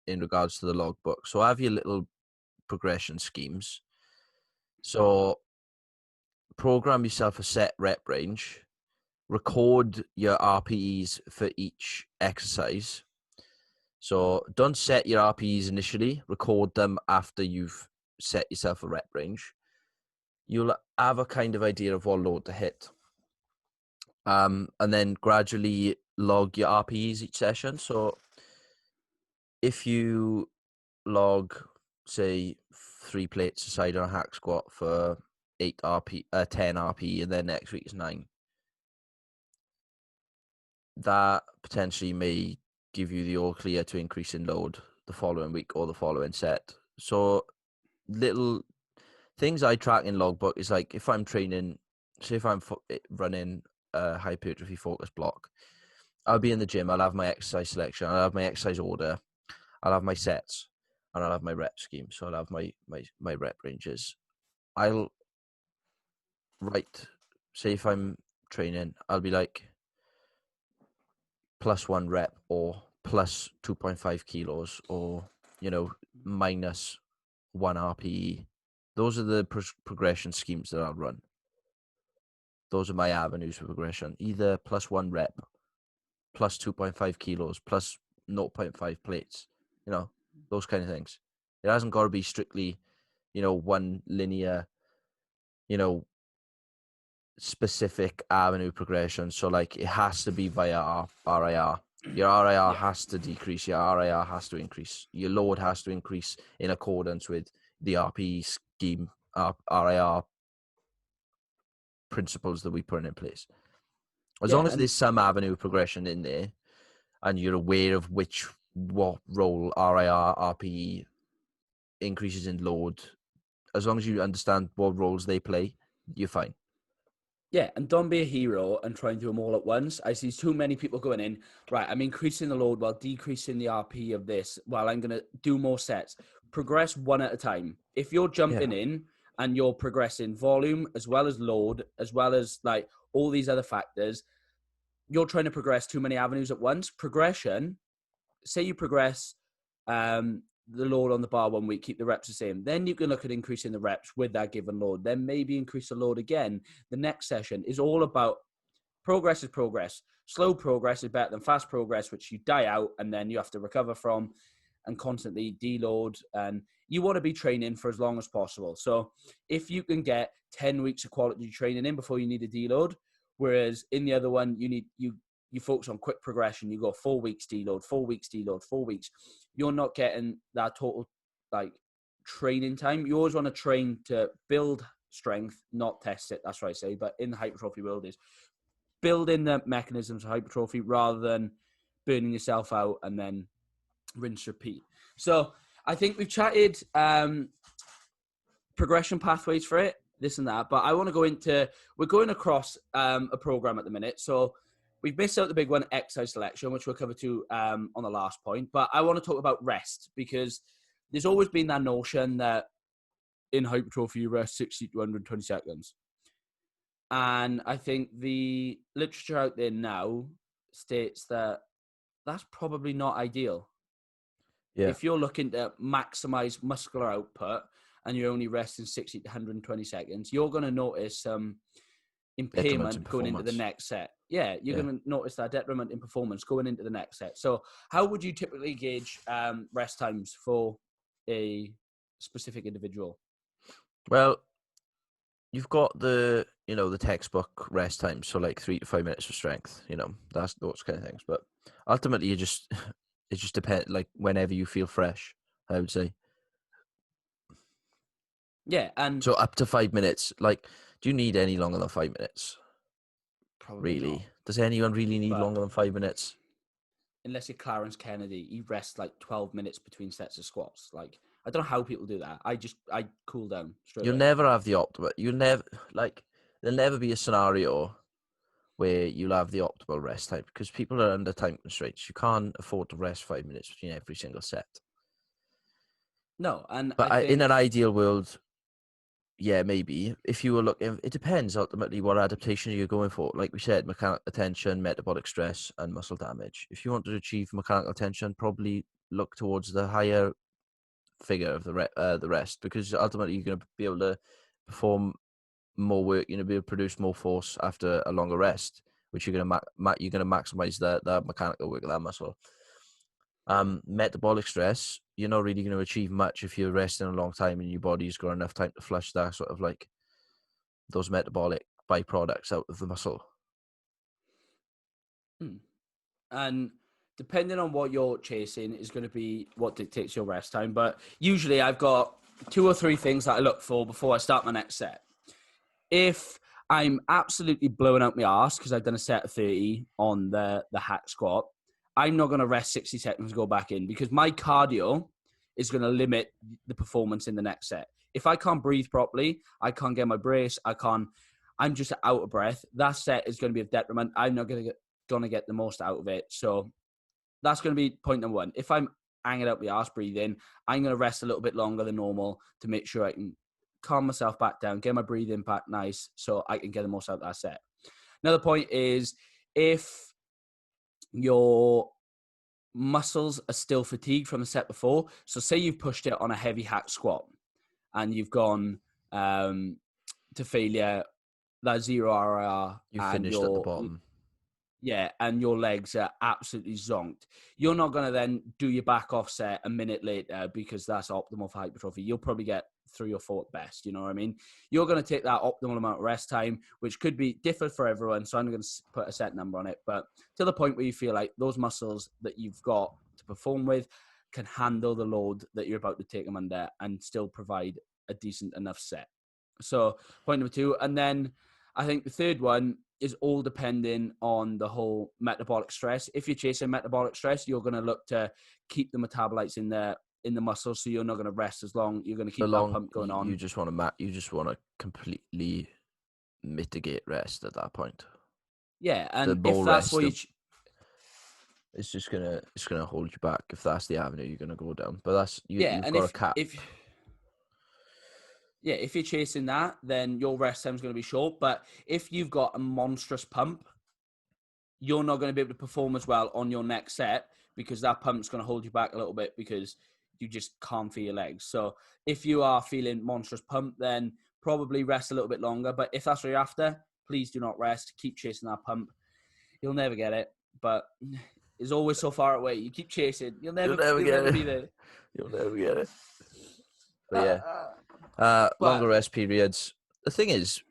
in regards to the logbook. So I have your little progression schemes. So program yourself a set rep range, record your RPEs for each exercise. So don't set your RPEs initially, record them after you've set yourself a rep range. You'll have a kind of idea of what load to hit. And then gradually log your RPEs each session. So if you log, say, 3 plates aside on a hack squat for 10 RP, and then next week is 9, that potentially may give you the all clear to increase in load the following week or the following set. So little things I track in logbook is like, if I'm training, say if I'm running a hypertrophy focus block, I'll be in the gym, I'll have my exercise selection, I'll have my exercise order, I'll have my sets, and I'll have my rep scheme. So I'll have my rep ranges. I'll write, say if I'm training, I'll be like +1 rep or plus 2.5 kilos or, minus 1 RPE. Those are the progression schemes that I'll run. Those are my avenues for progression. Either +1 rep, plus 2.5 kilos, plus 0.5 plates, those kind of things. It hasn't got to be strictly, one linear, specific avenue progression. So like, it has to be via RIR. Your RIR has to decrease, your RIR has to increase, your load has to increase in accordance with the RP scheme, RIR principles that we put in place. As long as there's some avenue of progression in there and you're aware of what role RIR, RPE increases in load, as long as you understand what roles they play, you're fine. Yeah, and don't be a hero and try and do them all at once. I see too many people going in, right, I'm increasing the load while decreasing the RP of this, while I'm going to do more sets. Progress one at a time. If you're jumping in and you're progressing volume as well as load, as well as like all these other factors, you're trying to progress too many avenues at once. Progression, say you progress the load on the bar 1 week, keep the reps the same. Then you can look at increasing the reps with that given load. Then maybe increase the load again. The next session is all about progress is progress. Slow progress is better than fast progress, which you die out and then you have to recover from and constantly deload. And you want to be training for as long as possible. So if you can get 10 weeks of quality training in before you need a deload, whereas in the other one, you focus on quick progression. You go 4 weeks deload, 4 weeks deload, 4 weeks. You're not getting that total like training time. You always want to train to build strength, not test it. That's what I say. But in the hypertrophy world is building the mechanisms of hypertrophy rather than burning yourself out and then rinse, repeat. So I think we've chatted progression pathways for it, this and that. But I want to go into, we're going across a program at the minute. So we've missed out the big one, exercise selection, which we'll cover to on the last point. But I want to talk about rest because there's always been that notion that in hypertrophy, you rest 60 to 120 seconds. And I think the literature out there now states that that's probably not ideal. Yeah. If you're looking to maximize muscular output and you're only resting 60 to 120 seconds, you're going to notice some impairment going into the next set. Yeah, you're going to notice that detriment in performance going into the next set. So how would you typically gauge rest times for a specific individual? Well, you've got the textbook rest times, so like 3 to 5 minutes of strength, that's those kind of things. But ultimately, it just depends, like whenever you feel fresh, I would say. Yeah, and so up to 5 minutes. Like, do you need any longer than 5 minutes? Probably really? Not. Does anyone really need longer than 5 minutes? Unless you're Clarence Kennedy, he rests like 12 minutes between sets of squats. Like, I don't know how people do that. I cool down straight You'll away. never have the optimal. There'll never be a scenario where you'll have the optimal rest time because people are under time constraints. You can't afford to rest 5 minutes between every single set. No, and but I think in an ideal world, yeah, maybe. If you were looking, it depends ultimately what adaptation you're going for. Like we said, mechanical tension, metabolic stress, and muscle damage. If you want to achieve mechanical tension, probably look towards the higher figure of the rest, because ultimately you're going to be able to perform more work. You're going to be able to produce more force after a longer rest, which you're going to maximize the mechanical work of that muscle. Metabolic stress, you're not really going to achieve much if you're resting a long time and your body's got enough time to flush that sort of like those metabolic byproducts out of the muscle. And depending on what you're chasing is going to be what dictates your rest time. But usually I've got 2 or 3 things that I look for before I start my next set. If I'm absolutely blowing out my arse because I've done a set of 30 on the hack squat, I'm not going to rest 60 seconds and go back in because my cardio is going to limit the performance in the next set. If I can't breathe properly, I can't get my brace, I'm just out of breath. That set is going to be of detriment. I'm not going to get the most out of it. So that's going to be point number 1. If I'm hanging out the arse breathing, I'm going to rest a little bit longer than normal to make sure I can calm myself back down, get my breathing back nice so I can get the most out of that set. Another point is if your muscles are still fatigued from the set before, so say you've pushed it on a heavy hack squat and you've gone to failure, that 0 RIR, you finished at the bottom. Yeah, and your legs are absolutely zonked. You're not going to then do your back off set a minute later because that's optimal for hypertrophy. You'll probably get 3 or 4 at best, you know what I mean? You're going to take that optimal amount of rest time, which could be different for everyone, so I'm going to put a set number on it, but to the point where you feel like those muscles that you've got to perform with can handle the load that you're about to take them under and still provide a decent enough set. So point number 2, and then I think the third one is all depending on the whole metabolic stress. If you're chasing metabolic stress, you're going to look to keep the metabolites in the muscles, so you're not going to rest as long. You're going to keep that pump going on. You just want to completely mitigate rest at that point. Yeah, and if that's what it's gonna hold you back if that's the avenue you're gonna go down. But you've got a cap. If you're chasing that, then your rest time is going to be short. But if you've got a monstrous pump, you're not going to be able to perform as well on your next set because that pump's going to hold you back a little bit because you just can't feel your legs. So if you are feeling monstrous pump, then probably rest a little bit longer. But if that's what you're after, please do not rest. Keep chasing that pump. You'll never get it, but it's always so far away. You keep chasing. You'll never be there. You'll never get it. But yeah, longer rest periods. The thing is,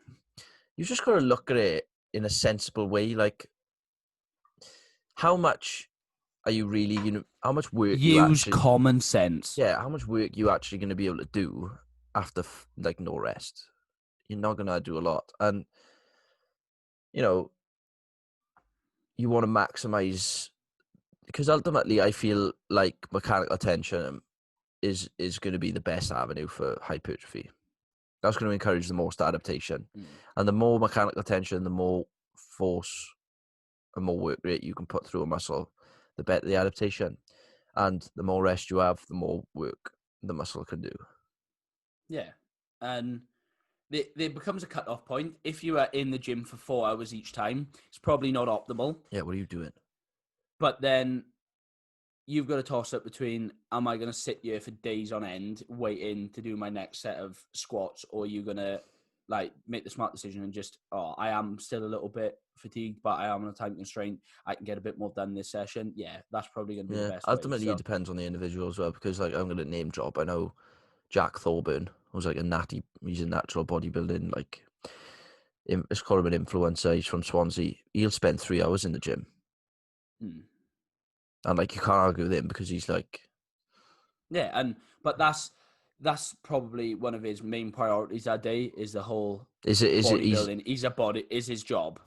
you just got to look at it in a sensible way. Like, how much are you really, how much work you use actually... common sense. Yeah, how much work you actually going to be able to do after, like, no rest? You're not going to do a lot. And, you know, you want to maximize... Because ultimately, I feel like mechanical tension is going to be the best avenue for hypertrophy. That's going to encourage the most adaptation. And the more mechanical tension, the more force and more work rate you can put through a muscle, the better the adaptation. And the more rest you have, the more work the muscle can do. Yeah. And there becomes a cut-off point. If you are in the gym for 4 hours each time, it's probably not optimal. Yeah, what are you doing? But then you've got to toss up between, am I going to sit here for days on end waiting to do my next set of squats, or are you going to like make the smart decision and just, I am still a little bit fatigued, but I am on a time constraint. I can get a bit more done this session. Yeah, that's probably going to be the best ultimately, way. it depends on the individual as well, because like I'm going to name drop. I know Jack Thorburn was like he's a natural bodybuilding, like, let's call him an influencer. He's from Swansea. He'll spend 3 hours in the gym. And like, you can't argue with him because he's like... Yeah, but that's probably one of his main priorities that day, is the whole bodybuilding. Is his job.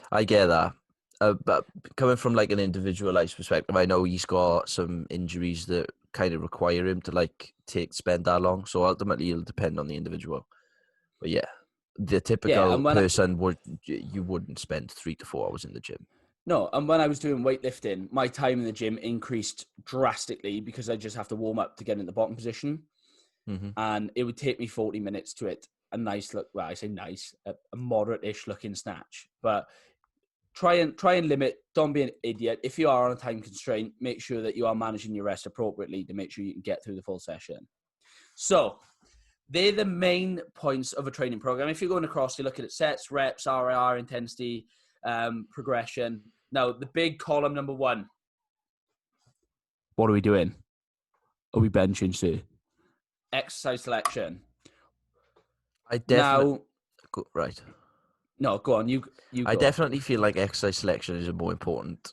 I get that. But coming from like an individualized perspective, I know he's got some injuries that kind of require him to like spend that long. So ultimately, it'll depend on the individual. But yeah, the typical person wouldn't spend 3 to 4 hours in the gym. No, and when I was doing weightlifting, my time in the gym increased drastically because I just have to warm up to get in the bottom position. And it would take me 40 minutes to hit a nice look. Well, I say nice, a moderate-ish looking snatch. But try and limit. Don't be an idiot. If you are on a time constraint, make sure that you are managing your rest appropriately to make sure you can get through the full session. So they're the main points of a training program. If you're going across, you're looking at sets, reps, RIR, intensity, progression. Now, the big column number 1. What are we doing? Are we benching, sir? Exercise selection. I definitely... Right. No, go on. You I go. definitely feel like exercise selection is more important.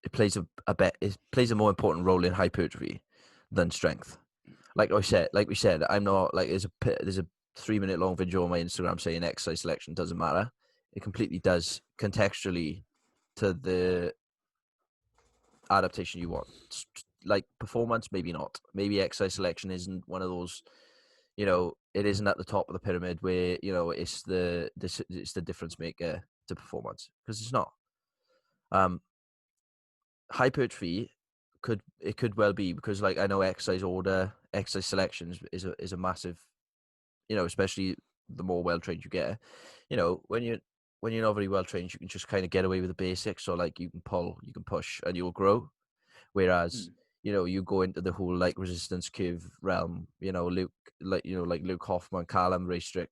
It plays it plays a more important role in hypertrophy than strength. Like we said, I'm not like there's a 3-minute long video on my Instagram saying exercise selection doesn't matter. It completely does, contextually, to the adaptation you want. Like performance, maybe not. Maybe exercise selection isn't one of those, it isn't at the top of the pyramid where, it's the difference maker to performance, because it's not. Hypertrophy could well be, because like I know exercise selection is a massive, especially the more well trained you get. When you're not very well trained, you can just kind of get away with the basics, or like you can pull, you can push, and you'll grow. Whereas you go into the whole like resistance curve realm. Luke Hoffman, Callum Raystrick,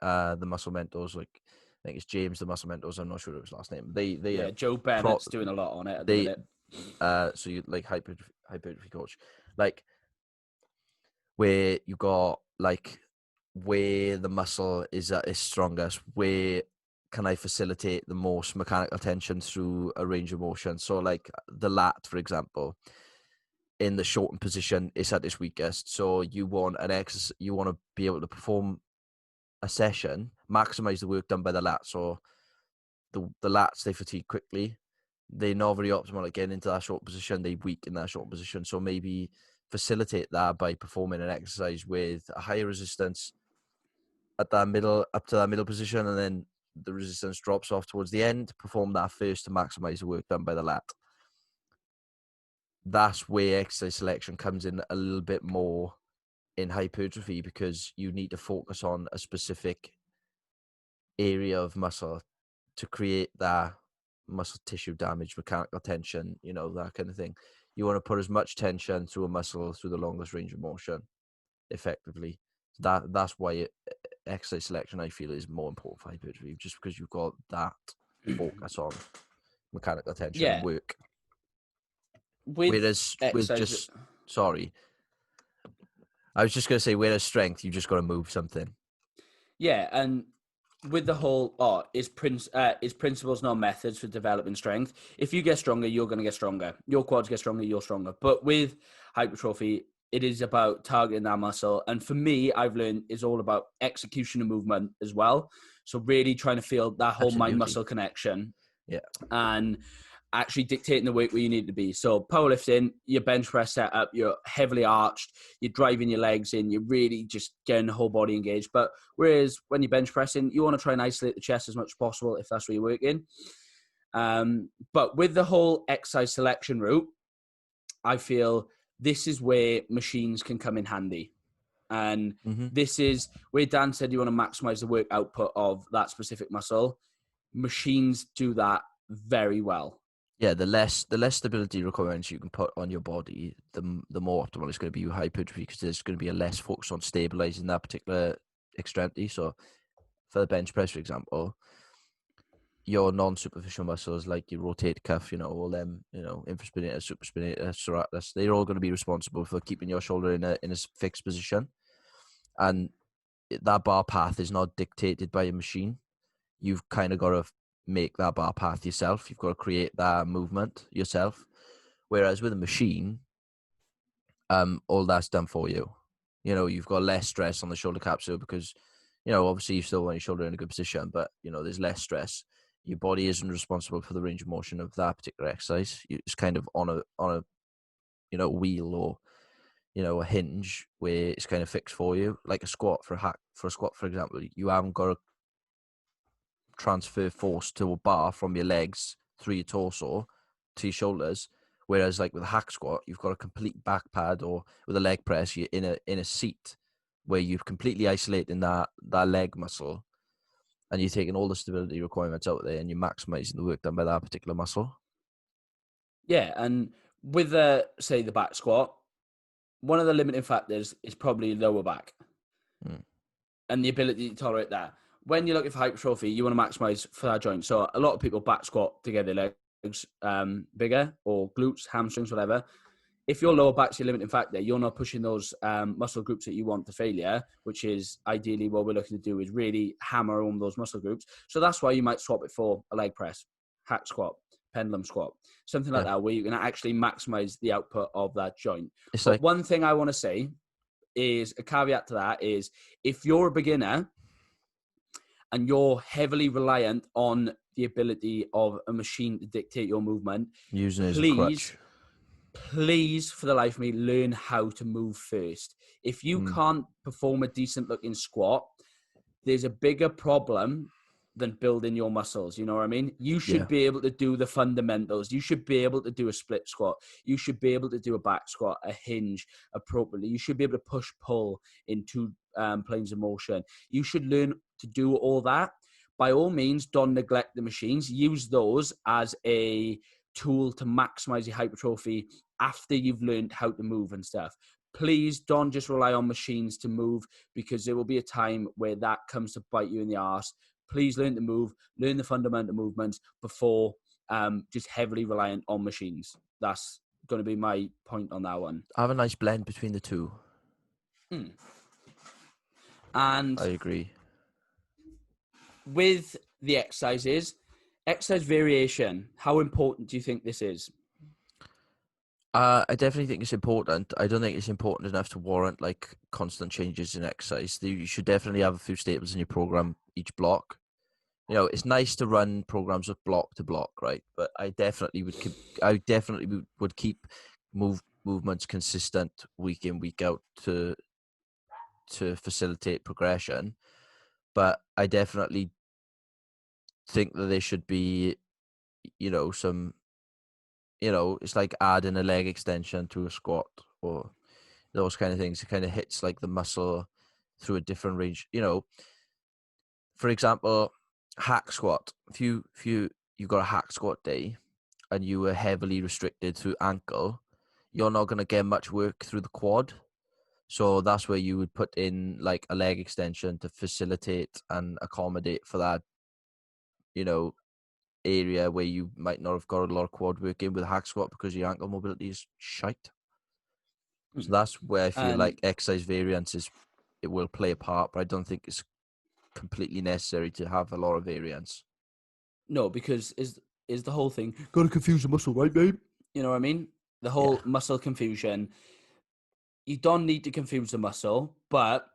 the muscle mentors, like I think it's James the muscle mentors. I'm not sure of his last name. They Joe Bennett's doing a lot on it at the minute. So you like hypertrophy coach, like where you got like where the muscle is at its strongest, where can I facilitate the most mechanical tension through a range of motion. So like the lat, for example, in the shortened position, it's at its weakest. So you want you want to be able to perform a session, maximize the work done by the lats. So the lats, they fatigue quickly. They're not very optimal at getting into that short position. They weak in that short position. So maybe facilitate that by performing an exercise with a higher resistance at that middle, up to that middle position, and then the resistance drops off towards the end. Perform that first to maximize the work done by the lat. That's where exercise selection comes in a little bit more in hypertrophy, because you need to focus on a specific area of muscle to create that muscle tissue damage, mechanical tension, that kind of thing. You want to put as much tension through a muscle through the longest range of motion, effectively. That's why exercise selection, I feel, is more important for hypertrophy, just because you've got that focus on mechanical tension and Yeah. work. With Whereas with exercise, just sorry, I was just gonna say, whereas strength, you just got to move something. yeah, and with the whole is principles not methods for developing strength. If you get stronger, you're going to get stronger. Your quads get stronger, you're stronger. But with hypertrophy, it is about targeting that muscle. And for me, I've learned is all about execution and movement as well. So really trying to feel that whole mind Absolutely. muscle connection. Yeah. And actually dictating the weight where you need to be. So powerlifting, your bench press setup, you're heavily arched, you're driving your legs in, you're really just getting the whole body engaged. But whereas when you're bench pressing, you want to try and isolate the chest as much as possible if that's where you're working. But with the whole exercise selection route, I feel this is where machines can come in handy. And this is where Dan said you want to maximize the work output of that specific muscle. Machines do that very well. Yeah, the less stability requirements you can put on your body, the more optimal it's going to be with hypertrophy, because there's going to be a less focus on stabilizing that particular extremity. So for the bench press, for example, your non-superficial muscles like your rotator cuff, all them, infraspinator, supraspinator, serratus, they're all going to be responsible for keeping your shoulder in a fixed position. And that bar path is not dictated by a machine. You've kind of got to make that bar path yourself. You've got to create that movement yourself. Whereas with a machine, all that's done for you. You've got less stress on the shoulder capsule because, obviously you still want your shoulder in a good position, but there's less stress. Your body isn't responsible for the range of motion of that particular exercise. It's kind of on a wheel or a hinge where it's kind of fixed for you, like a squat. For a squat, for example, you haven't got to transfer force to a bar from your legs through your torso to your shoulders. Whereas like with a hack squat, you've got a complete back pad, or with a leg press, you're in a seat where you're completely isolating that leg muscle, and you're taking all the stability requirements out there, and you're maximizing the work done by that particular muscle. Yeah, and with say the back squat, one of the limiting factors is probably lower back and the ability to tolerate that. When you're looking for hypertrophy, you want to maximize for that joint. So a lot of people back squat to get their legs bigger, or glutes, hamstrings, whatever. If your lower back's your limiting factor, you're not pushing those muscle groups that you want to failure, which is ideally what we're looking to do, is really hammer on those muscle groups. So that's why you might swap it for a leg press, hack squat, pendulum squat, something like that, where you can actually maximize the output of that joint. It's but like, one thing I want to say is a caveat to that is, if you're a beginner and you're heavily reliant on the ability of a machine to dictate your movement, using it as a crutch. Please, for the life of me, learn how to move first. If you can't perform a decent looking squat, there's a bigger problem than building your muscles. You know what I mean? You should be able to do the fundamentals. You should be able to do a split squat. You should be able to do a back squat, a hinge appropriately. You should be able to push pull in two planes of motion. You should learn to do all that. By all means, don't neglect the machines. Use those as a tool to maximize your hypertrophy after you've learned how to move and stuff. Please don't just rely on machines to move, because there will be a time where that comes to bite you in the arse. Please learn to move, learn the fundamental movements before just heavily reliant on machines. That's going to be my point on that one. I have a nice blend between the two. And I agree. with the exercises, exercise variation, how important do you think this is? I definitely think it's important. I don't think it's important enough to warrant like constant changes in exercise. You should definitely have a few staples in your program each block. It's nice to run programs with block to block, right? But I definitely would keep movements consistent week in, week out to facilitate progression. But I definitely think that there should be, some, it's like adding a leg extension to a squat or those kind of things. It kind of hits like the muscle through a different range. For example, hack squat. If you've got a hack squat day and you were heavily restricted through ankle, you're not going to get much work through the quad. So that's where you would put in like a leg extension to facilitate and accommodate for that, area where you might not have got a lot of quad work in with a hack squat because your ankle mobility is shite. So that's where I feel like exercise variance it will play a part, but I don't think it's completely necessary to have a lot of variance. No, because is the whole thing gotta confuse the muscle, right, babe? You know what I mean? The whole muscle confusion. You don't need to confuse the muscle, but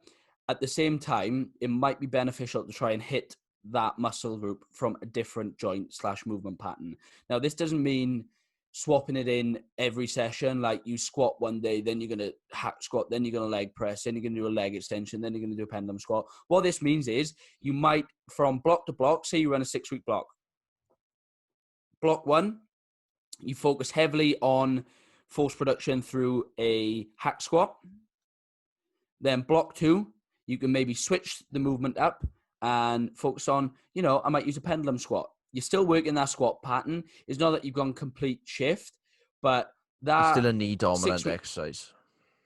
at the same time, it might be beneficial to try and hit that muscle group from a different joint / movement pattern. Now, this doesn't mean swapping it in every session. Like you squat one day, then you're going to hack squat, then you're going to leg press, then you're going to do a leg extension, then you're going to do a pendulum squat. What this means is you might, from block to block, say you run a 6-week block. Block 1, you focus heavily on force production through a hack squat. Then block 2, you can maybe switch the movement up and focus on, I might use a pendulum squat. You're still working that squat pattern. It's not that you've gone complete shift, but that it's still a knee dominant exercise.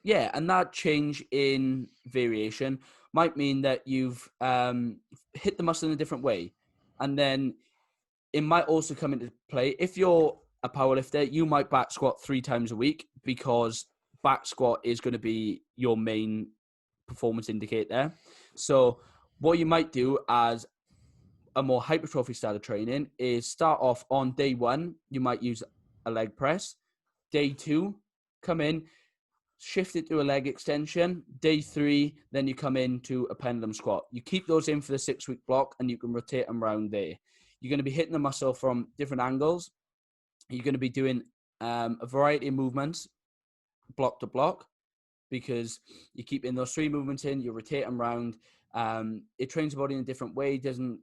Yeah, and that change in variation might mean that you've hit the muscle in a different way. And then it might also come into play. If you're a powerlifter, you might back squat 3 times a week because back squat is going to be your main performance indicator. So what you might do as a more hypertrophy style of training is start off on day 1, you might use a leg press. Day 2, come in, shift it to a leg extension. Day 3, then you come into a pendulum squat. You keep those in for the 6-week block and you can rotate them around there. You're going to be hitting the muscle from different angles. You're going to be doing a variety of movements block to block because you keep in those 3 movements in, you rotate them around. It trains the body in a different way, doesn't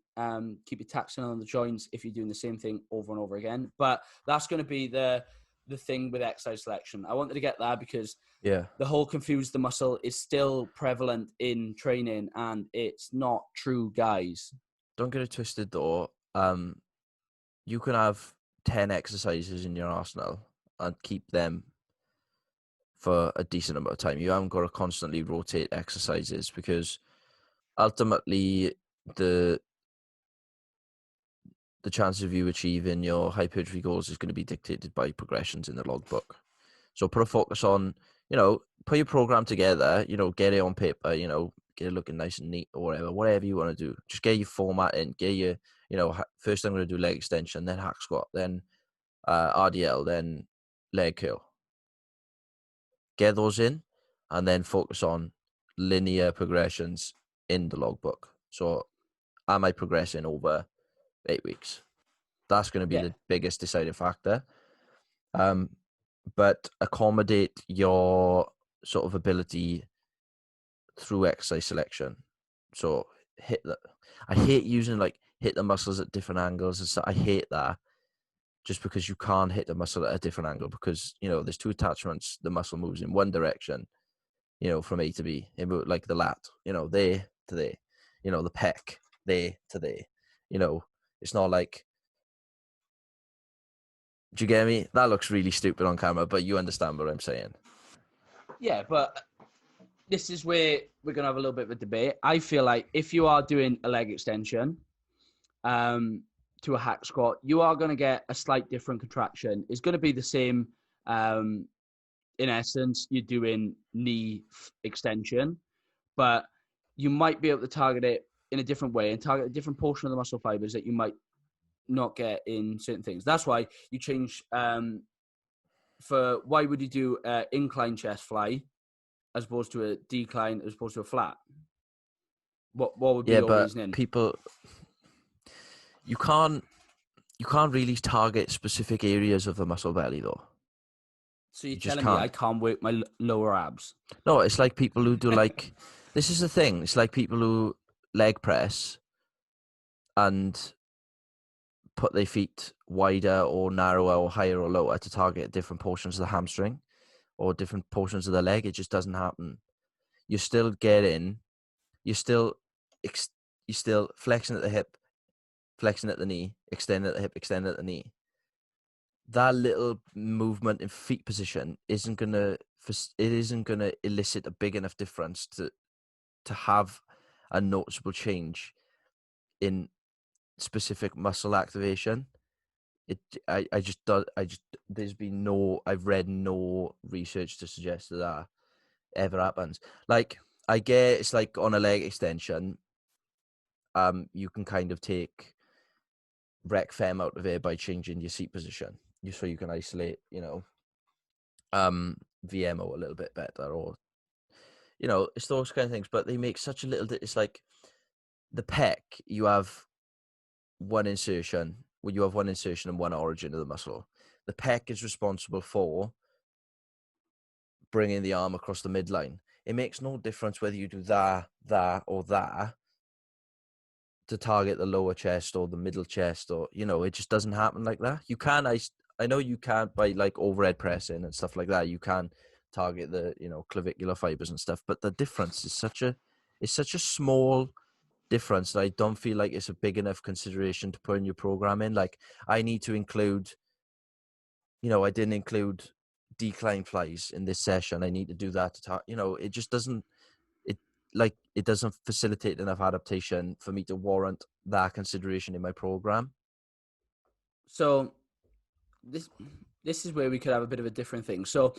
keep you taxing on the joints if you're doing the same thing over and over again. But that's going to be the thing with exercise selection. I wanted to get that because the whole confuse the muscle is still prevalent in training and it's not true, guys. Don't get it twisted though. You can have 10 exercises in your arsenal and keep them for a decent amount of time. You haven't got to constantly rotate exercises because ultimately the chance of you achieving your hypertrophy goals is going to be dictated by progressions in the logbook. So put a focus on, put your program together, get it on paper, get it looking nice and neat or whatever you want to do. Just get your format in, get your, first I'm going to do leg extension, then hack squat, then RDL, then leg curl. Get those in and then focus on linear progressions in the logbook. So am I progressing over 8 weeks? That's going to be the biggest deciding factor. But accommodate your sort of ability through exercise selection. So I hate using hit the muscles at different angles and stuff. I hate that just because you can't hit the muscle at a different angle because, there's 2 attachments. The muscle moves in one direction, from A to B, like the lat, there to there, the pec, there to there, it's not like, do you get me? That looks really stupid on camera, but you understand what I'm saying. Yeah, but this is where we're going to have a little bit of a debate. I feel like if you are doing a leg extension to a hack squat, you are going to get a slight different contraction. It's going to be the same. In essence, you're doing knee extension, but you might be able to target it in a different way and target a different portion of the muscle fibers that you might not get in certain things. That's why you change why would you do an incline chest fly as opposed to a decline as opposed to a flat? What would be your reasoning? People, you can't really target specific areas of the muscle belly though. So you're telling me I can't work my lower abs? No, it's like people who do this is the thing. It's like people who leg press and put their feet wider or narrower or higher or lower to target different portions of the hamstring or different portions of the leg. It just doesn't happen. You're still flexing at the hip, flexing at the knee, extending at the hip, extending at the knee. that little movement in feet position isn't gonna elicit a big enough difference to have a noticeable change in specific muscle activation. I just there's been I've read no research to suggest that ever happens. Like, I get it's like on a leg extension, you can kind of take rec fem out of it by changing your seat position, so you can isolate, VMO a little bit better, or it's those kind of things. But they make such a little. It's like the pec. You have one insertion. You have one insertion and one origin of the muscle. The pec is responsible for bringing the arm across the midline. It makes no difference whether you do that, or that to target the lower chest or the middle chest, or it just doesn't happen like that. You can, I know you can't, by like overhead pressing and stuff like that, you can target the clavicular fibers and stuff, but the difference is such a small difference that I don't feel like it's a big enough consideration to put in your program in. Like, I need to include, I didn't include decline flies in this session. I need to do that to it just doesn't, it doesn't facilitate enough adaptation for me to warrant that consideration in my program. So this is where we could have a bit of a different thing. So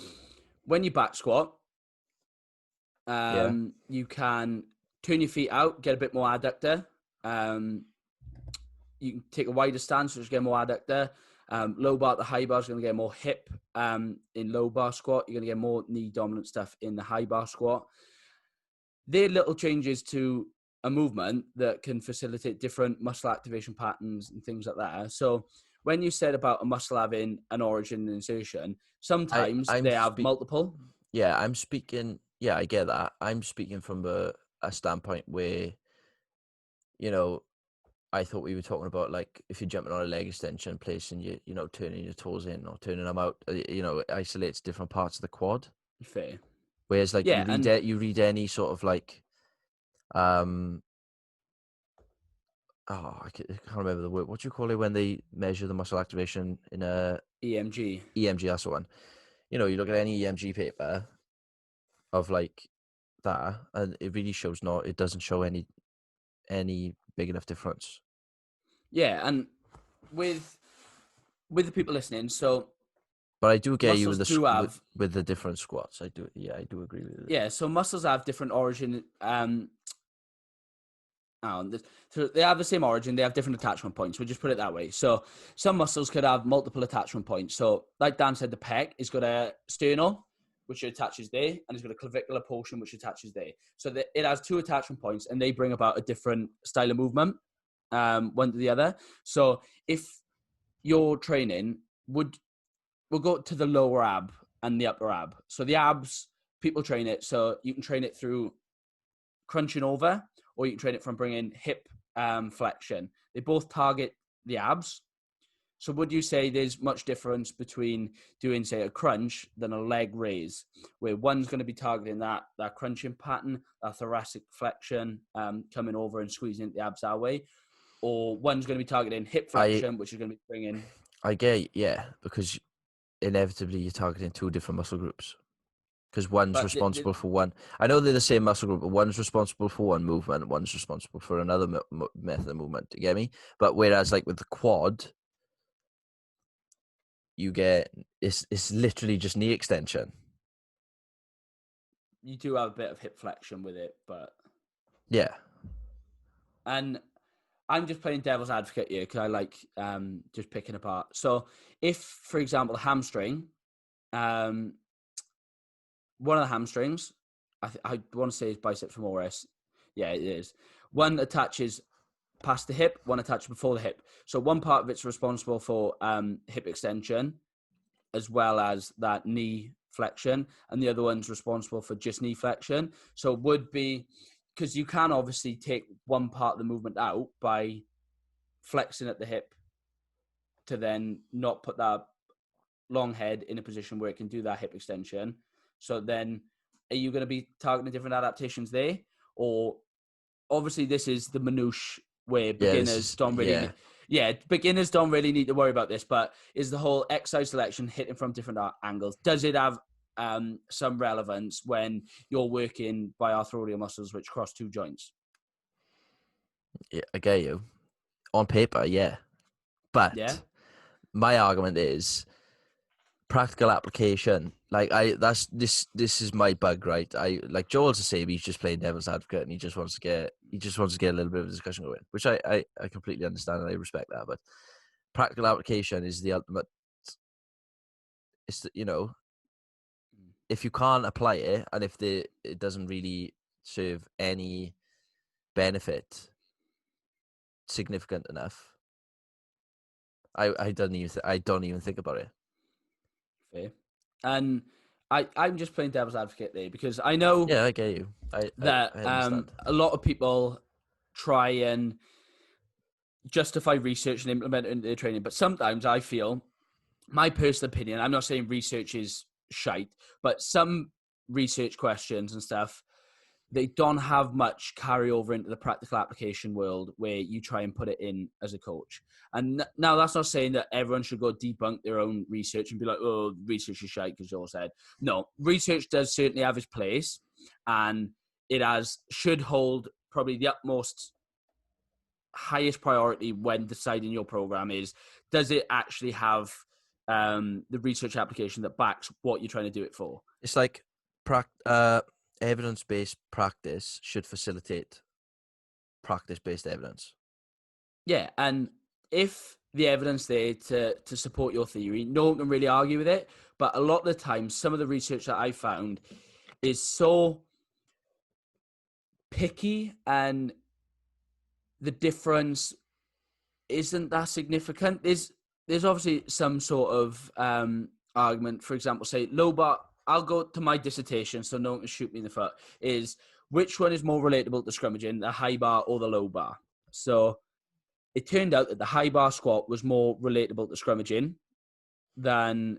when you back squat, you can turn your feet out, get a bit more adductor. You can take a wider stance, which get more adductor. Low bar to high bar is going to get more hip. In low bar squat, you're going to get more knee dominant stuff in the high bar squat. They're little changes to a movement that can facilitate different muscle activation patterns and things like that. So when you said about a muscle having an origin and insertion, sometimes they have multiple. Yeah, I'm speaking. Yeah, I get that. I'm speaking from a standpoint where, I thought we were talking about, like, if you're jumping on a leg extension, placing your, turning your toes in or turning them out, it isolates different parts of the quad. Fair. Whereas, like, Yeah, you read any sort of like, I can't remember the word. What do you call it when they measure the muscle activation in a EMG? EMG, that's the one. You look at any EMG paper of like that, and it really shows it doesn't show any big enough difference. Yeah, and with the people listening, so but I do get you muscles do have with the different squats. I do agree with it. Yeah, so muscles have different origin. So they have the same origin, they have different attachment points. We'll just put it that way. So some muscles could have multiple attachment points. So like Dan said, the pec has got a sternal, which attaches there, and it's got a clavicular portion, which attaches there. So it has two attachment points, and they bring about a different style of movement, one to the other. So if you're training, we'll go to the lower ab and the upper ab. So the abs, people train it. So you can train it through crunching over, or you can train it from bringing hip flexion. They both target the abs. So would you say there's much difference between doing, say, a crunch than a leg raise, where one's going to be targeting that crunching pattern, that thoracic flexion, coming over and squeezing the abs that way, or one's going to be targeting hip flexion, which is going to be bringing... I get, because inevitably you're targeting two different muscle groups. Because one's responsible for one. I know they're the same muscle group, but one's responsible for one movement, one's responsible for another method of movement. You get me? But whereas, like, with the quad, you get it's literally just knee extension. You do have a bit of hip flexion with it, but yeah. And I'm just playing devil's advocate here because I like just picking apart. So if, for example, hamstring, one of the hamstrings, I want to say is biceps femoris. Yeah, it is. One attaches past the hip, one attaches before the hip. So one part of it's responsible for hip extension, as well as that knee flexion, and the other one's responsible for just knee flexion. So it would be, because you can obviously take one part of the movement out by flexing at the hip to then not put that long head in a position where it can do that hip extension. So then are you going to be targeting different adaptations there? Or obviously this is the minutiae where beginners don't really... Yeah, beginners don't really need to worry about this, but is the whole exercise selection hitting from different angles? Does it have some relevance when you're working biarthrodial muscles which cross two joints? Yeah, I get you. On paper, yeah. Yeah. But my argument is practical application. Like this is my bug, right? I like Joel's the same. He's just playing devil's advocate, and he just wants to get a little bit of a discussion going, which I completely understand and I respect that. But practical application is the ultimate. It's if you can't apply it, and if it doesn't really serve any benefit significant enough, I don't even think about it. Fair. And I'm just playing devil's advocate there because I know Yeah, I get you. I understand. a lot of people try and justify research and implement it into their training, but sometimes I feel, my personal opinion, I'm not saying research is shite, but some research questions and stuff, they don't have much carryover into the practical application world where you try and put it in as a coach. And now that's not saying that everyone should go debunk their own research and be like, oh, research is shite because Joel said. No, research does certainly have its place, and it should hold probably the utmost highest priority when deciding your program is, does it actually have the research application that backs what you're trying to do it for? It's like evidence-based practice should facilitate practice-based evidence. Yeah, and if the evidence there to support your theory, no one can really argue with it. But a lot of the time, some of the research that I found is so picky, and the difference isn't that significant. There's obviously some sort of argument. For example, say low bar. I'll go to my dissertation, so no one can shoot me in the foot. Is which one is more relatable to scrummaging, the high bar or the low bar? So it turned out that the high bar squat was more relatable to scrummaging than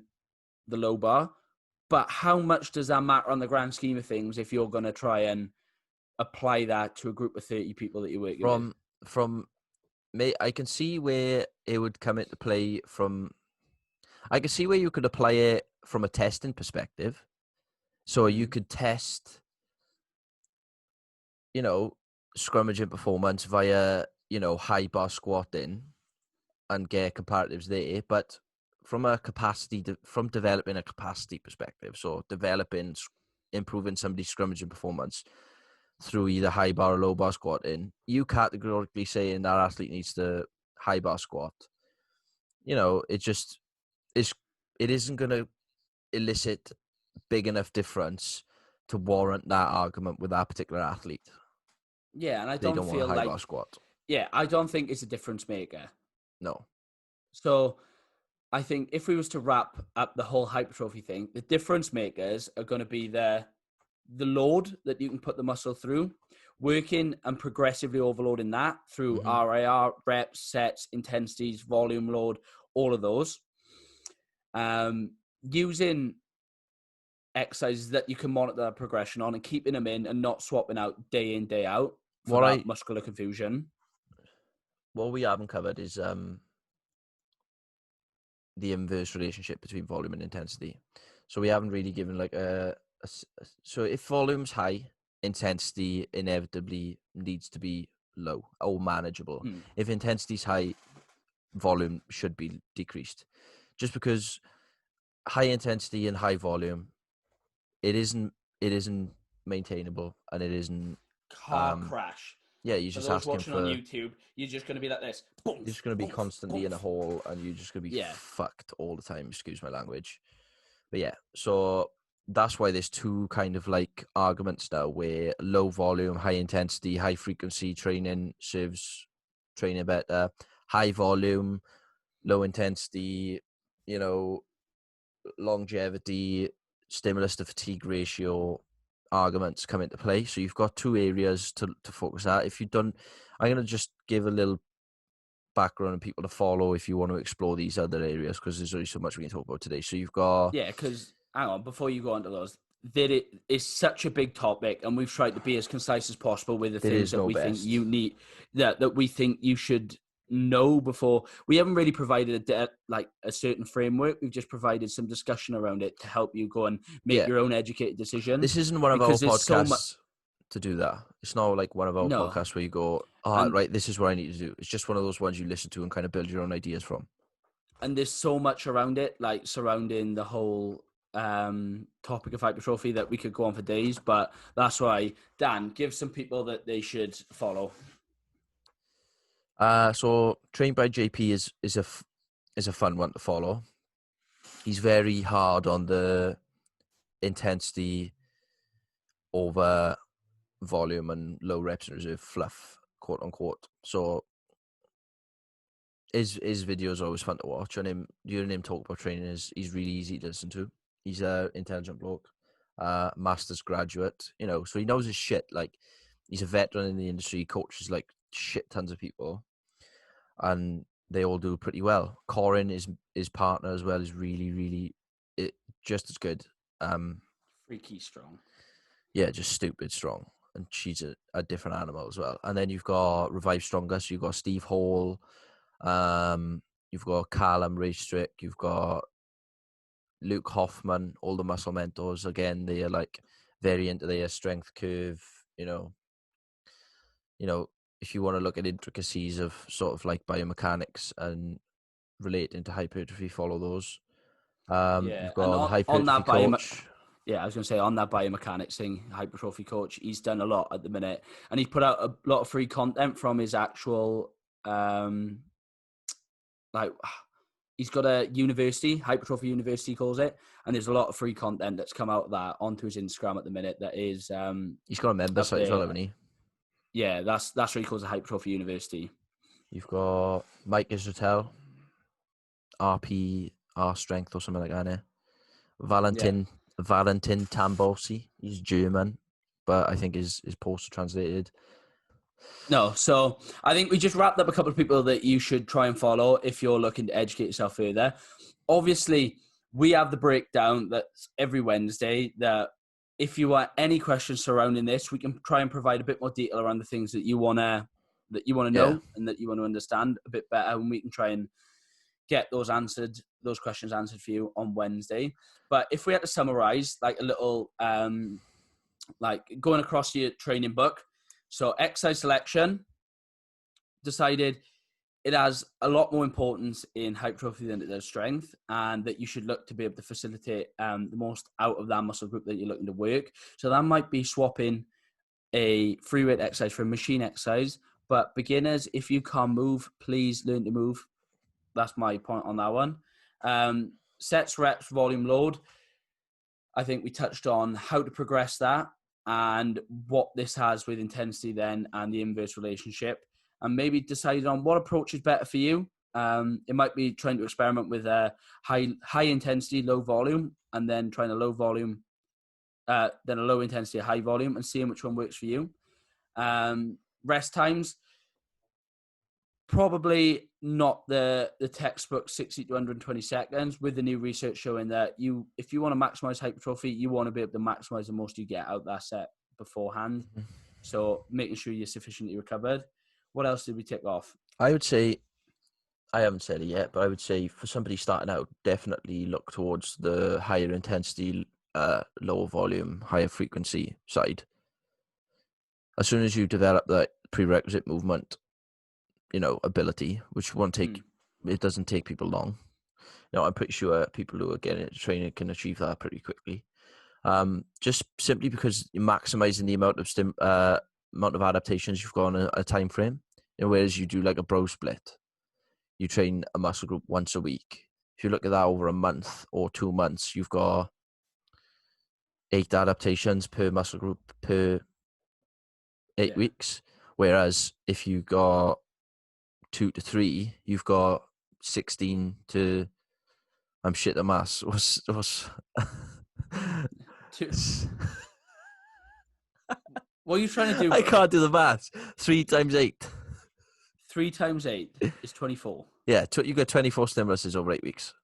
the low bar. But how much does that matter on the grand scheme of things if you're going to try and apply that to a group of 30 people that you're working with? From me, I can see where it would come into play I can see where you could apply it from a testing perspective. So you could test, scrummaging performance via, high bar squatting and get comparatives there. But from from developing a capacity perspective, so improving somebody's scrummaging performance through either high bar or low bar squatting, you categorically saying that athlete needs to high bar squat, it isn't going to elicit big enough difference to warrant that argument with that particular athlete. Yeah, and I They don't don't want feel a high like bar squat. Yeah, I don't think it's a difference maker. No. So I think if we was to wrap up the whole hypertrophy thing, the difference makers are going to be the load that you can put the muscle through, working and progressively overloading that through RIR, reps, sets, intensities, volume load, all of those. Using exercises that you can monitor the progression on and keeping them in and not swapping out day in, day out for that muscular confusion. What we haven't covered is the inverse relationship between volume and intensity. So we haven't really given so if volume's high, intensity inevitably needs to be low or manageable. If intensity's high, volume should be decreased. Just because high intensity and high volume, it isn't maintainable, and it isn't car crash. Yeah, you're just asking watching on YouTube, you're just going to be like this. You're just going to be constantly in a hole, and you're just going to be fucked all the time. Excuse my language. But yeah, so that's why there's two kind of like arguments now, where low volume, high intensity, high frequency training serves training better. High volume, low intensity, longevity, stimulus to fatigue ratio arguments come into play. So you've got two areas to focus at. If you don't, I'm going to just give a little background and people to follow if you want to explore these other areas, because there's only so much we can talk about today. So you've got... Yeah, because, hang on, before you go on to those, that it is such a big topic, and we've tried to be as concise as possible with the things that we think you need, that we think you should know before. We haven't really provided a certain framework. We've just provided some discussion around it to help you go and make your own educated decision. This isn't one of our because there's so much. podcasts to do that. It's not like one of our No. podcasts where you go, right, this is what I need to do. It's just one of those ones you listen to and kind of build your own ideas from. And there's so much around it, like surrounding the whole topic of hypertrophy, that we could go on for days. But that's why, Dan, give some people that they should follow. So Trained by JP is a fun one to follow. He's very hard on the intensity over volume and low reps and reserve fluff, quote unquote. So his videos are always fun to watch, and hearing him talk about training he's really easy to listen to. He's an intelligent bloke, master's graduate, so he knows his shit. Like, he's a veteran in the industry, coaches like shit tons of people, and they all do pretty well. Corin, his partner as well, is really, really just as good. Freaky strong. Yeah, just stupid strong. And she's a different animal as well. And then you've got Revive Stronger, so you've got Steve Hall, you've got Callum Raystrick, you've got Luke Hoffman, all the muscle mentors. Again, they are like very into their strength curve, if you want to look at intricacies of sort of like biomechanics and relate into hypertrophy, follow those. You've got the hypertrophy coach. Yeah, I was going to say, on that biomechanics thing, hypertrophy coach, he's done a lot at the minute, and he's put out a lot of free content from his actual, he's got a university, Hypertrophy University calls it, and there's a lot of free content that's come out of that onto his Instagram at the minute. That is, he's got a member site as well, hasn't he? Yeah, that's what he calls the Hypertrophy University. You've got Mike Israel, RPR Strength or something like that. Eh? Valentin Tambosi. He's German, but I think his posts are translated. No, so I think we just wrapped up a couple of people that you should try and follow if you're looking to educate yourself further. Obviously, we have the breakdown that's every Wednesday. That if you want any questions surrounding this, we can try and provide a bit more detail around the things that you want to know and that you want to understand a bit better, and we can try and get those questions answered for you on Wednesday. But if we had to summarize, like a little, like going across your training book, so exercise selection, decided it has a lot more importance in hypertrophy than it does strength, and that you should look to be able to facilitate the most out of that muscle group that you're looking to work. So that might be swapping a free weight exercise for a machine exercise. But beginners, if you can't move, please learn to move. That's my point on that one. Sets, reps, volume, load. I think we touched on how to progress that and what this has with intensity then and the inverse relationship, and maybe decided on what approach is better for you. It might be trying to experiment with a high intensity, low volume, and then trying a low volume, then a low intensity, high volume, and seeing which one works for you. Rest times, probably not the textbook 60 to 120 seconds, with the new research showing that if you want to maximize hypertrophy, you want to be able to maximize the most you get out that set beforehand. So making sure you're sufficiently recovered. What else did we tick off? I would say, I haven't said it yet, but I would say for somebody starting out, definitely look towards the higher intensity, lower volume, higher frequency side. As soon as you develop that prerequisite movement, ability, which won't take, it doesn't take people long. I'm pretty sure people who are getting into training can achieve that pretty quickly. Just simply because you're maximizing the amount of adaptations you've got on a time frame. Whereas you do like a bro split, you train a muscle group once a week. If you look at that over a month or 2 months, you've got 8 adaptations per muscle group per 8 weeks. Whereas if you got 2 to 3, you've got 16 to, I'm shit at maths. What's What are you trying to do? I can't do the maths. 3 times 8. 3 times 8 is 24. Yeah, you got 24 stimuluses over 8 weeks.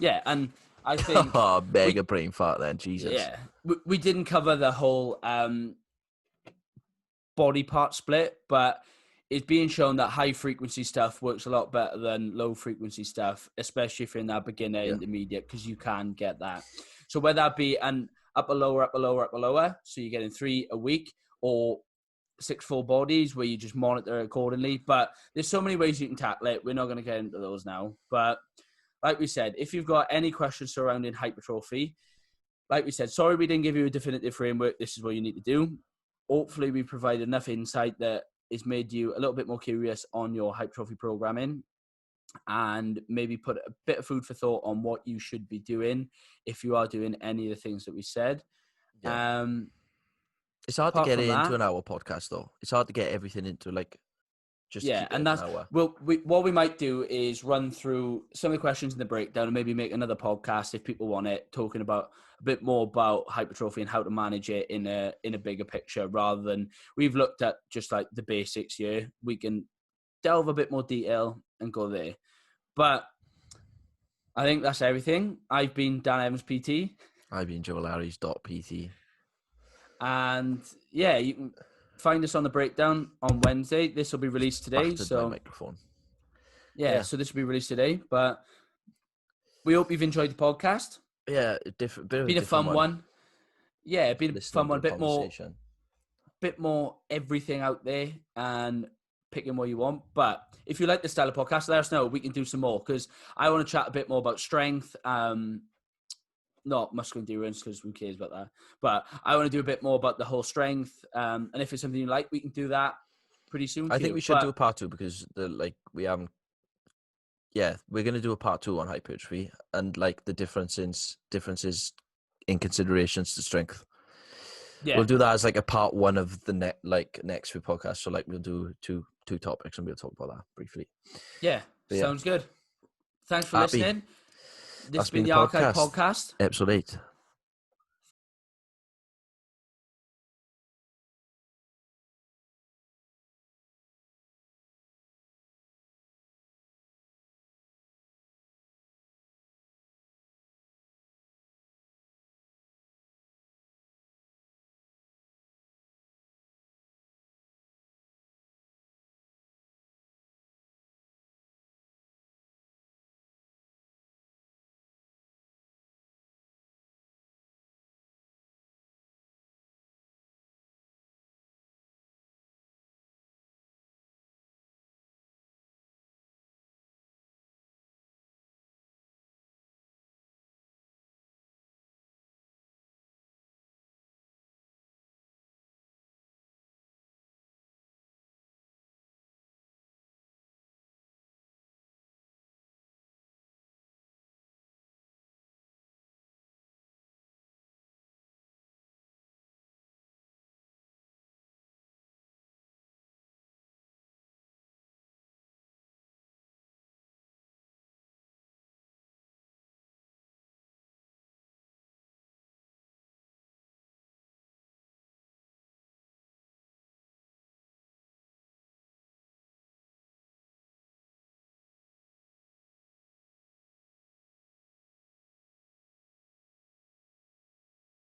Yeah, and I think... mega brain fart then, Jesus. Yeah, we didn't cover the whole body part split, but it's being shown that high frequency stuff works a lot better than low frequency stuff, especially if you're in that beginner intermediate, because you can get that. So whether that be an upper lower, so you're getting 3 a week, or 6 full bodies where you just monitor accordingly. But there's so many ways you can tackle it. We're not going to get into those now. But like we said, if you've got any questions surrounding hypertrophy, like we said, sorry we didn't give you a definitive framework. This is what you need to do. Hopefully we provided enough insight that it's made you a little bit more curious on your hypertrophy programming, and maybe put a bit of food for thought on what you should be doing if you are doing any of the things that we said. Yeah. It's hard to apart get from it into that- an hour podcast, though. It's hard to get everything into, like, just yeah, keep it and an that's hour. what we might do is run through some of the questions in the breakdown and maybe make another podcast if people want it, talking about a bit more about hypertrophy and how to manage it in a bigger picture, rather than we've looked at just like the basics here. We can delve a bit more detail and go there. But I think that's everything. I've been Dan Evans PT. I've been Joe Larry's .pt. And yeah, you can find us on the breakdown on Wednesday. This will be released today. Battered So my microphone. yeah, so this will be released today. But we hope you've enjoyed the podcast. Yeah, Been a fun one. Yeah, been a fun one. A bit more everything out there and picking what you want. But if you like this style of podcast, let us know. We can do some more, because I want to chat a bit more about strength. Not muscular endurance, because who cares about that? But I want to do a bit more about the whole strength. And if it's something you like, we can do that pretty soon. I think we should do a part 2, because we haven't. Yeah, we're gonna do a part 2 on hypertrophy and like the differences in considerations to strength. Yeah, we'll do that as like a part 1 of the next few podcasts. So like we'll do two topics and we'll talk about that briefly. Yeah, sounds good. Thanks for listening. This has been the Archive Podcast. Episode 8.